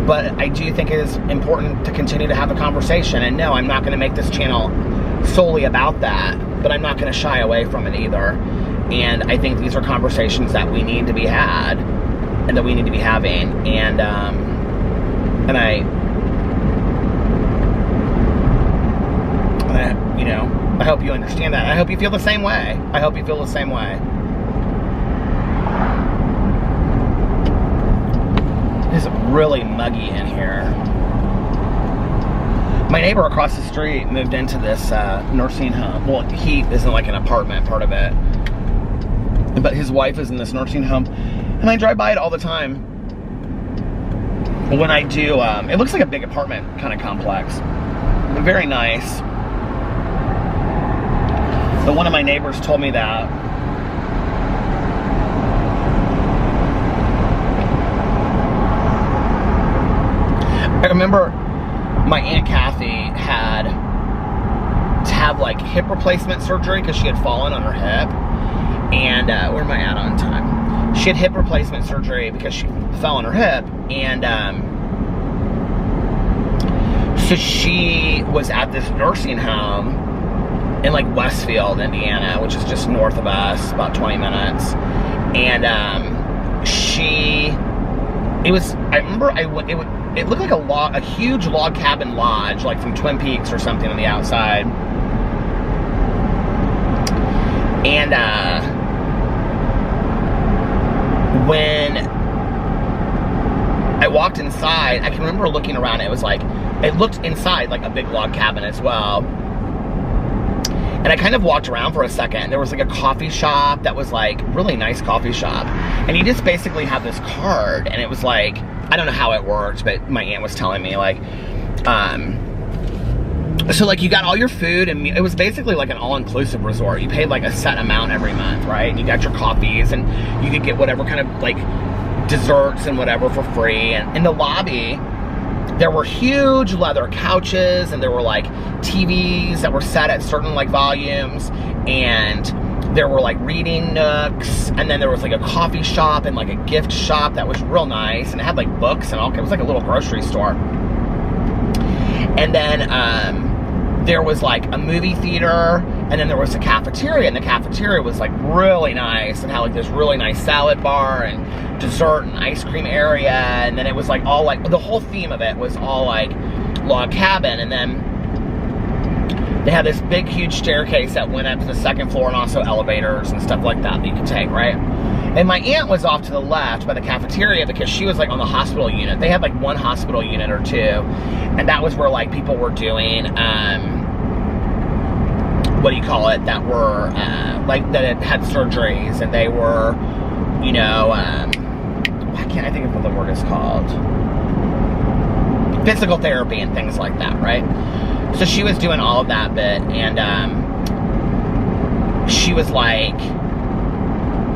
but I do think it is important to continue to have a conversation. And no, I'm not going to make this channel solely about that, but I'm not going to shy away from it either. And I think these are conversations that we need to be had and that we need to be having. And I hope you understand that. I hope you feel the same way. I hope you feel the same way. It's really muggy in here. My neighbor across the street moved into this nursing home. Well, he is in like an apartment, part of it. But his wife is in this nursing home. And I drive by it all the time. When I do, it looks like a big apartment kind of complex. Very nice. But one of my neighbors told me that I remember my Aunt Kathy had to have like hip replacement surgery because she had fallen on her hip. And where am I at on time? She had hip replacement surgery because she fell on her hip. And so she was at this nursing home in like Westfield, Indiana, which is just north of us, about 20 minutes. And it looked like a huge log cabin lodge, like from Twin Peaks or something on the outside. And when I walked inside, I can remember looking around, it looked inside like a big log cabin as well. And I kind of walked around for a second, and there was like a coffee shop that was like really nice coffee shop. And you just basically have this card, and it was like, I don't know how it worked, but my aunt was telling me like, so like you got all your food, and it was basically like an all-inclusive resort. You paid like a set amount every month, right? And you got your coffees, and you could get whatever kind of like desserts and whatever for free. And in the lobby, there were huge leather couches, and there were like TVs that were set at certain like volumes, and there were like reading nooks, and then there was like a coffee shop and like a gift shop that was real nice, and it had like books and all. It was like a little grocery store. And then there was like a movie theater, and then there was a cafeteria, and the cafeteria was like really nice and had like this really nice salad bar and dessert and ice cream area. And then it was like all like, the whole theme of it was all like log cabin. And then they had this big huge staircase that went up to the second floor, and also elevators and stuff like that you could take, right? And my aunt was off to the left by the cafeteria because she was like on the hospital unit. They had like one hospital unit or two, and that was where like people were doing what do you call it, that were like that had surgeries, and they were, you know, why can't I think of what the word is called, physical therapy and things like that, right? So she was doing all of that bit, and she was like,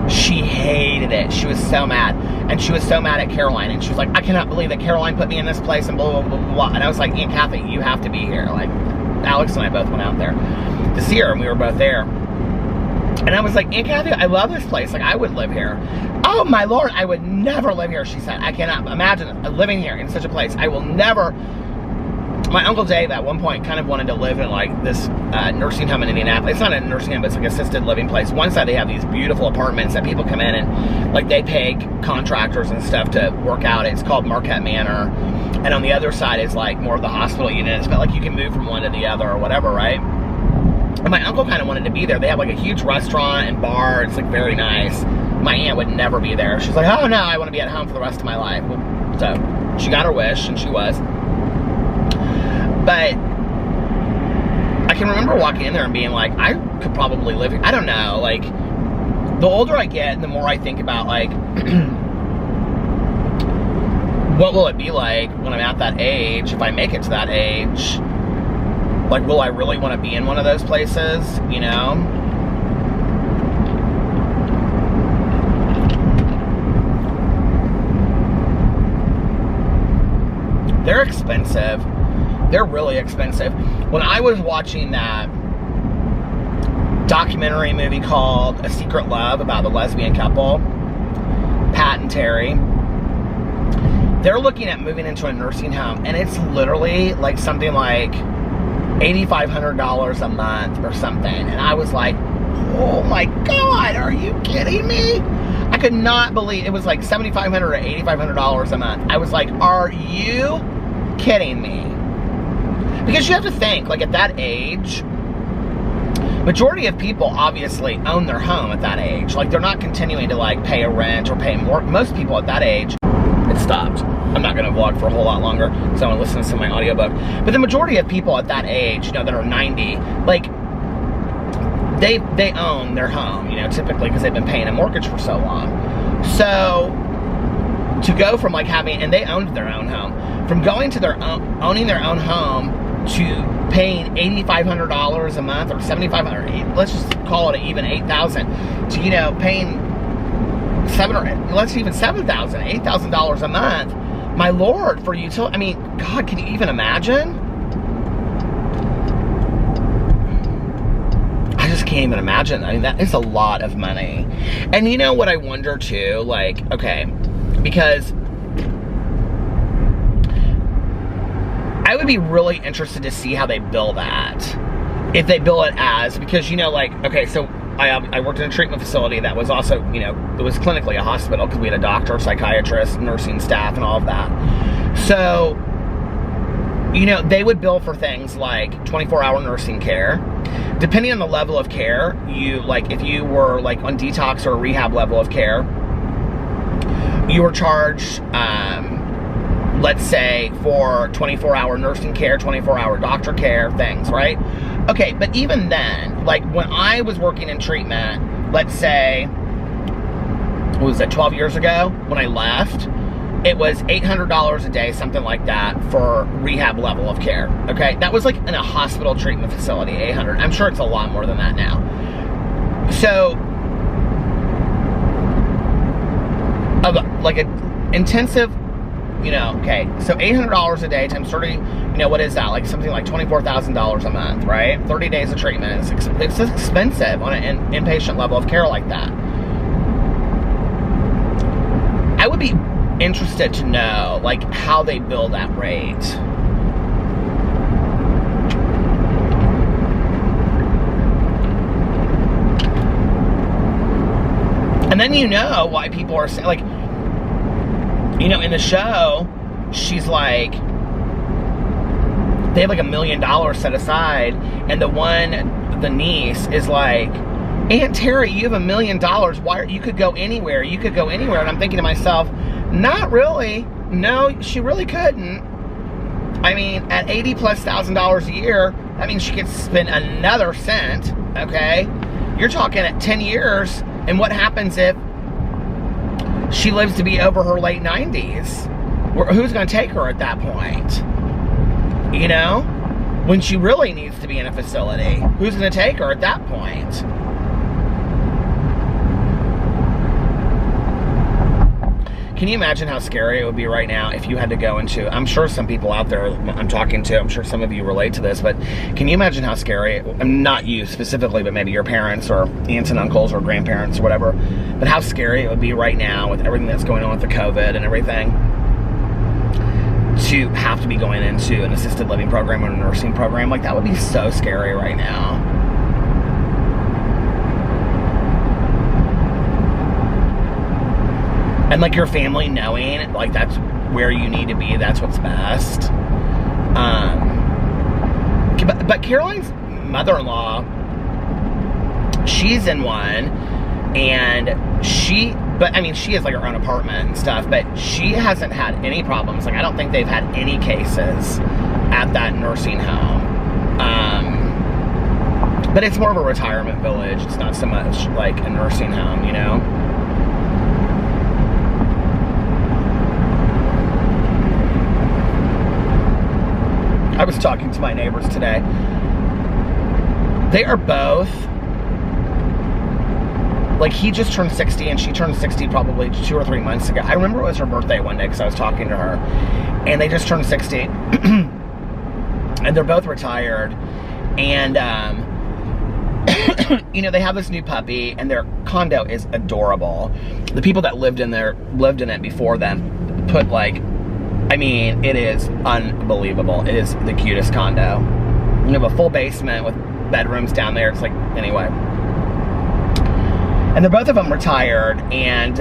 she hated it. She was so mad. And she was so mad at Caroline. And she was like, I cannot believe that Caroline put me in this place, and blah, blah, blah, blah. And I was like, Aunt Kathy, you have to be here. Like, Alex and I both went out there to see her, and we were both there. And I was like, Aunt Kathy, I love this place. Like, I would live here. Oh, my Lord, I would never live here, she said. I cannot imagine living here in such a place. I will never. My Uncle Dave at one point kind of wanted to live in like this nursing home in Indianapolis. It's not a nursing home, but it's like an assisted living place. One side they have these beautiful apartments that people come in and like they pay contractors and stuff to work out. It's called Marquette Manor. And on the other side is like more of the hospital units, but like you can move from one to the other or whatever, right? And my uncle kind of wanted to be there. They have like a huge restaurant and bar. It's like very nice. My aunt would never be there. She's like, oh no, I want to be at home for the rest of my life. So she got her wish, and she was. But I can remember walking in there and being like, I could probably live here. I don't know, like, the older I get, the more I think about, like, what will it be like when I'm at that age, if I make it to that age? Like, will I really want to be in one of those places, you know? They're expensive. They're really expensive. When I was watching that documentary movie called A Secret Love about the lesbian couple, Pat and Terry. They're looking at moving into a nursing home, and it's literally like something like $8,500 a month or something. And I was like, oh my God, are you kidding me? I could not believe it was like $7,500 or $8,500 a month. I was like, are you kidding me? Because you have to think, like, at that age, majority of people obviously own their home at that age. Like, they're not continuing to like pay a rent or pay more. Most people at that age, it stopped. I'm not going to vlog for a whole lot longer because I want to listen to some of my audiobook. But the majority of people at that age, you know, that are 90, like, they own their home, you know, typically because they've been paying a mortgage for so long. So to go from like having, and they owned their own home, from going to their own, owning their own home to paying $8,500 a month or $7,500, let's just call it even $8,000, to, you know, paying $8,000 a month. My Lord, for utility. I mean, God, can you even imagine? I just can't even imagine. I mean, that is a lot of money. And you know what I wonder too? Like, okay, because I would be really interested to see how they bill that. If they bill it as, because, you know, like, okay, so I worked in a treatment facility that was also, you know, it was clinically a hospital because we had a doctor, psychiatrist, nursing staff, and all of that. So, you know, they would bill for things like 24-hour nursing care. Depending on the level of care, you, like, if you were, like, on detox or rehab level of care, you were charged, let's say, for 24-hour nursing care, 24-hour doctor care, things, right? Okay, but even then, like, when I was working in treatment, let's say, what was that, 12 years ago, when I left, it was $800 a day, something like that, for rehab level of care, okay? That was, like, in a hospital treatment facility, $800. I'm sure it's a lot more than that now. So, like, an intensive, you know, okay, so $800 a day times 30, you know, what is that? Like something like $24,000 a month, right? 30 days of treatment. It's expensive on an inpatient level of care like that. I would be interested to know, like, how they bill that rate. And then you know why people are saying, like, you know, in the show, she's like, they have like $1 million set aside, and the niece is like, Aunt Terry, you have $1 million. Why? You could go anywhere. You could go anywhere. And I'm thinking to myself, not really. No, she really couldn't. I mean, at $80,000+ a year, that means she could spend another cent. Okay, you're talking at 10 years, and what happens if she lives to be over her late 90s? Who's going to take her at that point? You know? When she really needs to be in a facility. Who's going to take her at that point? Can you imagine how scary it would be right now if you had to go into, I'm sure some people out there I'm talking to, I'm sure some of you relate to this, but can you imagine how scary, not you specifically, but maybe your parents or aunts and uncles or grandparents or whatever, but how scary it would be right now with everything that's going on with the COVID and everything, to have to be going into an assisted living program or a nursing program. Like, that would be so scary right now. And, like, your family knowing, like, that's where you need to be, that's what's best. But Caroline's mother-in-law, she's in one, and she has, like, her own apartment and stuff, but she hasn't had any problems. Like, I don't think they've had any cases at that nursing home. But it's more of a retirement village. It's not so much, like, a nursing home, you know? I was talking to my neighbors today. They are both, like, he just turned 60 and she turned 60 probably 2 or 3 months ago. I remember it was her birthday one day because I was talking to her, and they just turned 60 and they're both retired. And you know, they have this new puppy, and their condo is adorable. The people that lived in it before them put like, I mean, it is unbelievable. It is the cutest condo. You have a full basement with bedrooms down there. It's like, anyway. And they're both of them retired, and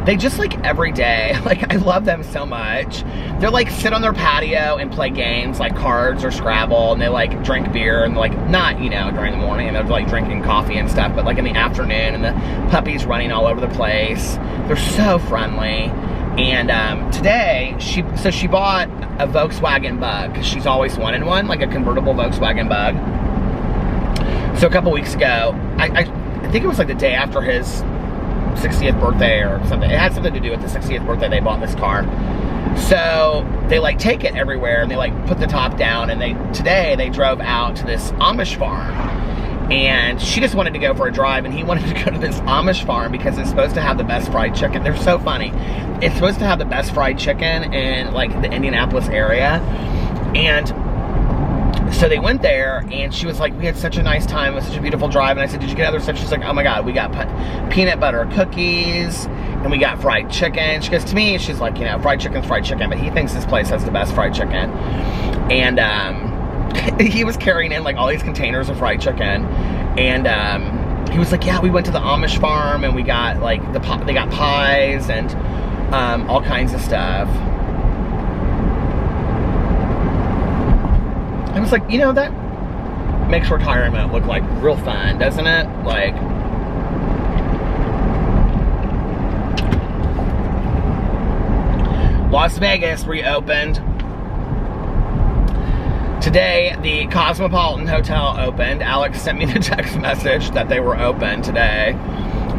they just like every day, like I love them so much. They're like sit on their patio and play games like cards or Scrabble, and they like drink beer, and like not, you know, during the morning, and they're like drinking coffee and stuff, but like in the afternoon, and the puppy's running all over the place. They're so friendly. And today, she bought a Volkswagen Bug, because she's always wanted one, like a convertible Volkswagen Bug. So a couple weeks ago, I think it was like the day after his 60th birthday or something. It had something to do with the 60th birthday they bought this car. So they like take it everywhere, and they like put the top down, and today they drove out to this Amish farm. And she just wanted to go for a drive, and he wanted to go to this Amish farm because it's supposed to have the best fried chicken. They're so funny. It's supposed to have the best fried chicken in like the Indianapolis area. And so they went there, and she was like, we had such a nice time. It was such a beautiful drive. And I said, did you get other stuff? She's like, oh my God, we got peanut butter cookies, and we got fried chicken. She goes, to me, she's like, you know, fried chicken's fried chicken, but he thinks this place has the best fried chicken. And he was carrying in like all these containers of fried chicken. And he was like, yeah, we went to the Amish farm, and we got like, they got pies and all kinds of stuff. I was like, you know, that makes retirement look like real fun, doesn't it? Like, Las Vegas reopened. Today, the Cosmopolitan Hotel opened. Alex sent me the text message that they were open today.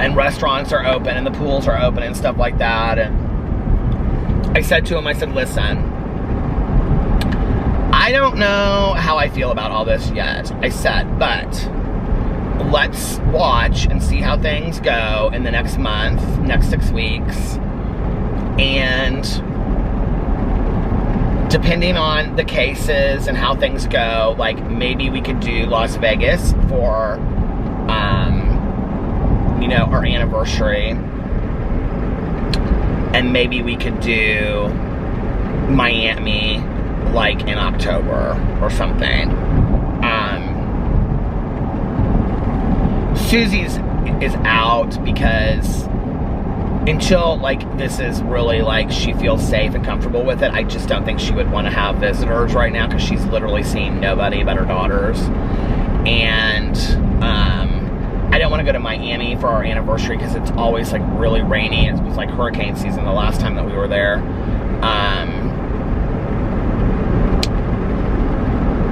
And restaurants are open, and the pools are open, and stuff like that. And I said to him, I said, listen, I don't know how I feel about all this yet. I said, but let's watch and see how things go in the next month, next 6 weeks. And depending on the cases and how things go, like maybe we could do Las Vegas for, you know, our anniversary. And maybe we could do Miami like in October or something. Susie's is out because until like this is really like she feels safe and comfortable with it, I just don't think she would want to have visitors right now, because she's literally seeing nobody but her daughters. And I don't want to go to Miami for our anniversary because it's always like really rainy. It was like hurricane season the last time that we were there.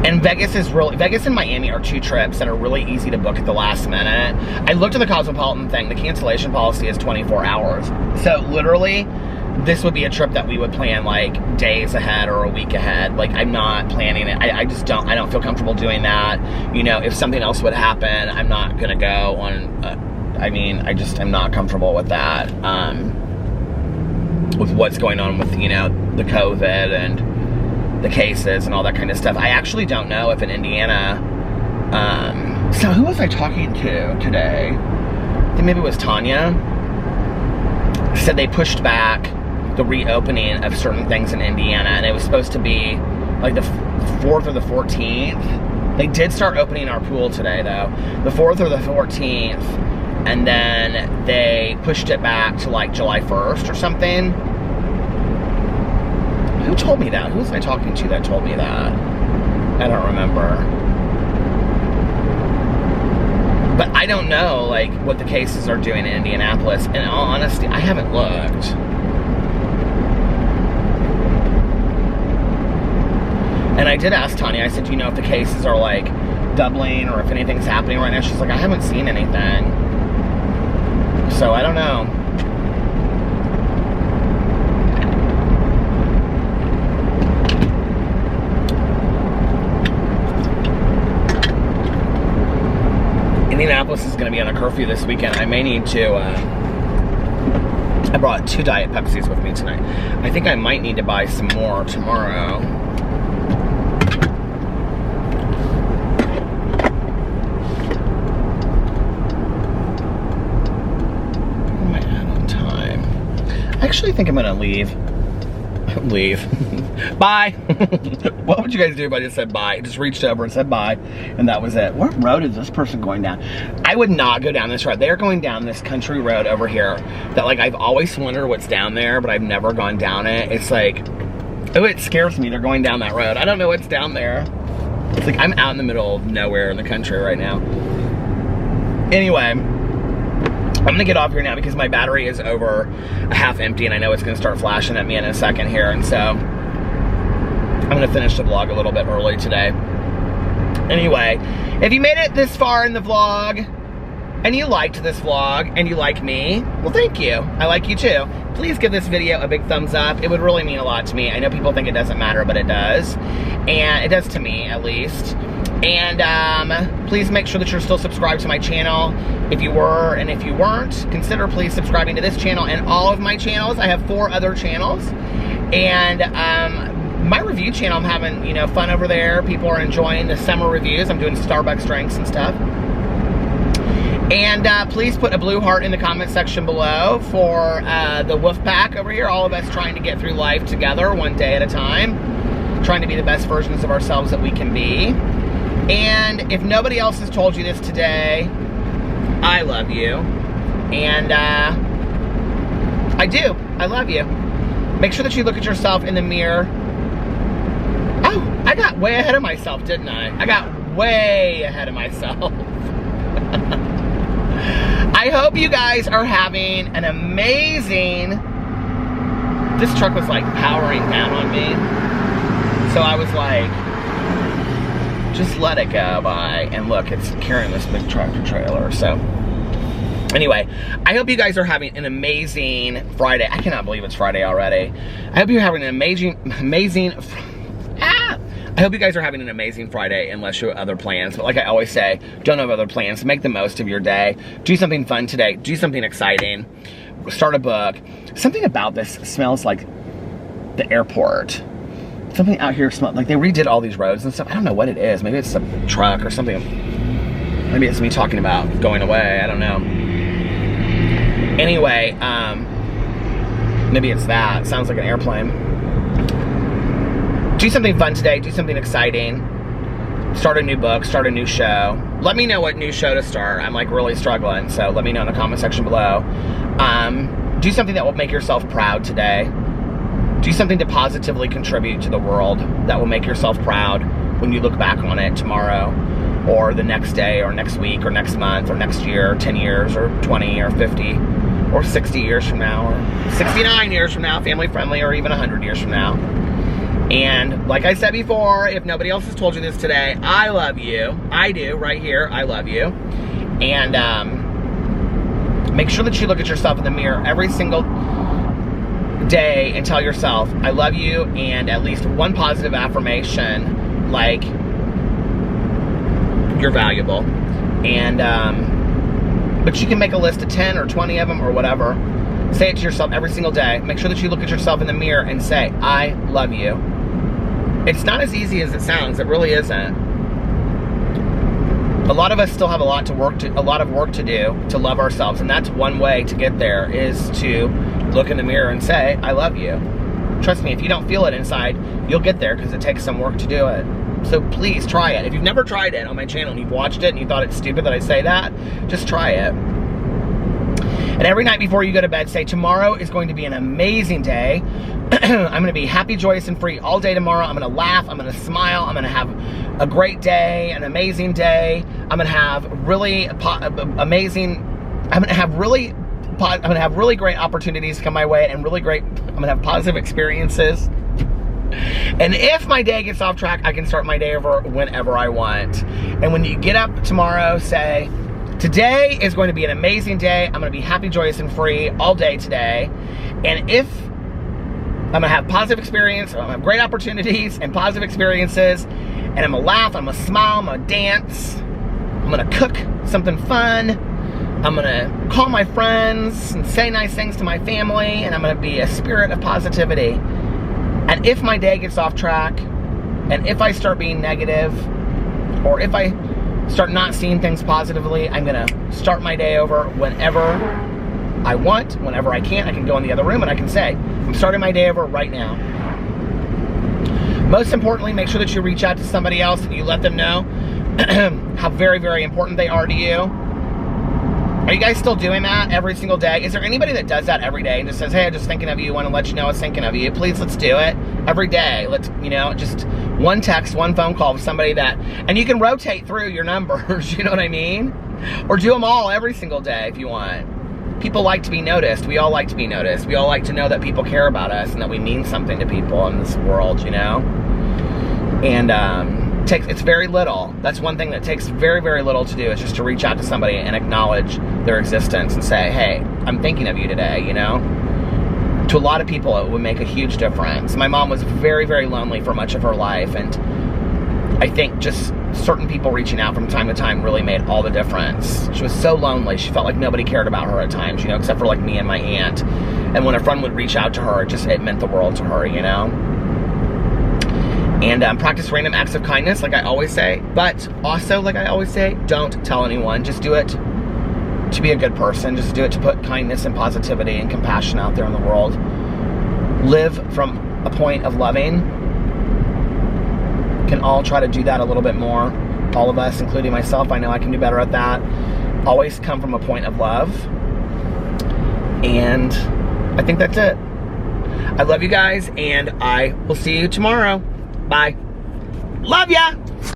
And Vegas and Miami are two trips that are really easy to book at the last minute. I looked at the Cosmopolitan thing. The cancellation policy is 24 hours. So literally, this would be a trip that we would plan like days ahead or a week ahead. Like, I'm not planning it. I don't feel comfortable doing that. You know, if something else would happen, I'm not gonna go on, I'm not comfortable with that. With what's going on with, you know, the COVID and the cases and all that kind of stuff. I actually don't know if in Indiana, so who was I talking to today? I think maybe it was Tanya. Said they pushed back the reopening of certain things in Indiana, and it was supposed to be like the 4th or the 14th. They did start opening our pool today though, the 4th or the 14th, and then they pushed it back to like July 1st or something. Who told me that? Who was I talking to that told me that? I don't remember. But I don't know, like, what the cases are doing in Indianapolis. In all honesty, I haven't looked. And I did ask Tanya, I said, do you know if the cases are, like, doubling or if anything's happening right now? She's like, I haven't seen anything. So, I don't know. Indianapolis is going to be on a curfew this weekend. I may need to, I brought 2 Diet Pepsis with me tonight. I think I might need to buy some more tomorrow. actually think I'm gonna leave. Bye. What would you guys do if I just said bye? Just reached over and said bye, and that was it. What road is this person going down? I would not go down this road. They're going down this country road over here that, like, I've always wondered what's down there, but I've never gone down it. It's like, oh, it scares me. They're going down that road. I don't know what's down there. It's like I'm out in the middle of nowhere in the country right now. Anyway, I'm gonna get off here now because my battery is over half empty, and I know it's gonna start flashing at me in a second here, and so I'm gonna finish the vlog a little bit early today. Anyway, if you made it this far in the vlog, and you liked this vlog, and you like me, well, thank you. I like you too. Please give this video a big thumbs up. It would really mean a lot to me. I know people think it doesn't matter, but it does. And it does to me, at least. And please make sure that you're still subscribed to my channel. If you were, and if you weren't, consider please subscribing to this channel and all of my channels. I have 4 other channels. And my review channel, I'm having, you know, fun over there. People are enjoying the summer reviews. I'm doing Starbucks drinks and stuff. And please put a blue heart in the comment section below for the wolf pack over here. All of us trying to get through life together, one day at a time. Trying to be the best versions of ourselves that we can be. And if nobody else has told you this today, I love you. And I do. I love you. Make sure that you look at yourself in the mirror. Oh, I got way ahead of myself, didn't I? I got way ahead of myself. I hope you guys are having an amazing... This truck was like powering down on me. So I was like, just let it go by. And look, it's carrying this big tractor trailer. So anyway, I hope you guys are having an amazing Friday. I cannot believe it's Friday already. I hope you're having an I hope you guys are having an amazing Friday, unless you have other plans. But like I always say, don't have other plans. Make the most of your day. Do something fun today. Do something exciting. Start a book. Something about this smells like the airport. Something out here smells like they redid all these roads and stuff. I don't know what it is. Maybe it's a truck or something. Maybe it's me talking about going away. I don't know. Anyway, maybe it's that. It sounds like an airplane. Do something fun today. Do something exciting. Start a new book. Start a new show. Let me know what new show to start. I'm like really struggling, so let me know in the comment section below. Do something that will make yourself proud today. Do something to positively contribute to the world that will make yourself proud when you look back on it tomorrow, or the next day, or next week, or next month, or next year, or 10 years, or 20, or 50, or 60 years from now, or 69 years from now, family friendly, or even 100 years from now. And like I said before, if nobody else has told you this today, I love you. I do, right here, I love you. And make sure that you look at yourself in the mirror every single day and tell yourself, I love you, and at least one positive affirmation, like, you're valuable. And, but you can make a list of 10 or 20 of them or whatever. Say it to yourself every single day. Make sure that you look at yourself in the mirror and say, I love you. It's not as easy as it sounds. It really isn't. A lot of us still have a lot of work to do to love ourselves, and that's one way to get there, is to look in the mirror and say, I love you. Trust me, if you don't feel it inside, you'll get there, because it takes some work to do it. So please try it. If you've never tried it on my channel and you've watched it and you thought it's stupid that I say that, just try it. And every night before you go to bed, say, tomorrow is going to be an amazing day. I'm going to be happy, joyous, and free all day tomorrow. I'm going to laugh. I'm going to smile. I'm going to have a great day, an amazing day. I'm going to have really amazing, I'm going to have really great opportunities come my way, and I'm going to have positive experiences. And if my day gets off track, I can start my day over whenever I want. And when you get up tomorrow, say, today is going to be an amazing day. I'm going to be happy, joyous, and free all day today. And if I'm going to have positive experience, I'm going to have great opportunities and positive experiences, and I'm going to laugh, I'm going to smile, I'm going to dance, I'm going to cook something fun, I'm going to call my friends and say nice things to my family, and I'm going to be a spirit of positivity. And if my day gets off track, and if I start being negative, or if I start not seeing things positively, I'm going to start my day over whenever I want. Whenever I can't, I can go in the other room and I can say, I'm starting my day over right now. Most importantly, make sure that you reach out to somebody else and you let them know how very, very important they are to you. Are you guys still doing that every single day? Is there anybody that does that every day and just says, hey, I'm just thinking of you, want to let you know I was thinking of you. Please, let's do it every day. Let's, just one text, one phone call with somebody that, and you can rotate through your numbers, you know what I mean? Or do them all every single day if you want. People like to be noticed. We all like to be noticed. We all like to know that people care about us and that we mean something to people in this world, And it's very little. That's one thing that takes very, very little to do, is just to reach out to somebody and acknowledge their existence and say, hey, I'm thinking of you today, To a lot of people, it would make a huge difference. My mom was very, very lonely for much of her life, and I think just certain people reaching out from time to time really made all the difference. She was so lonely. She felt like nobody cared about her at times, except for like me and my aunt. And when a friend would reach out to her, it meant the world to her, And practice random acts of kindness, like I always say. But also, like I always say, don't tell anyone. Just do it to be a good person. Just do it to put kindness and positivity and compassion out there in the world. Live from a point of loving. Can all try to do that a little bit more. All of us, including myself, I know I can do better at that. Always come from a point of love. And I think that's it. I love you guys, and I will see you tomorrow. Bye. Love ya!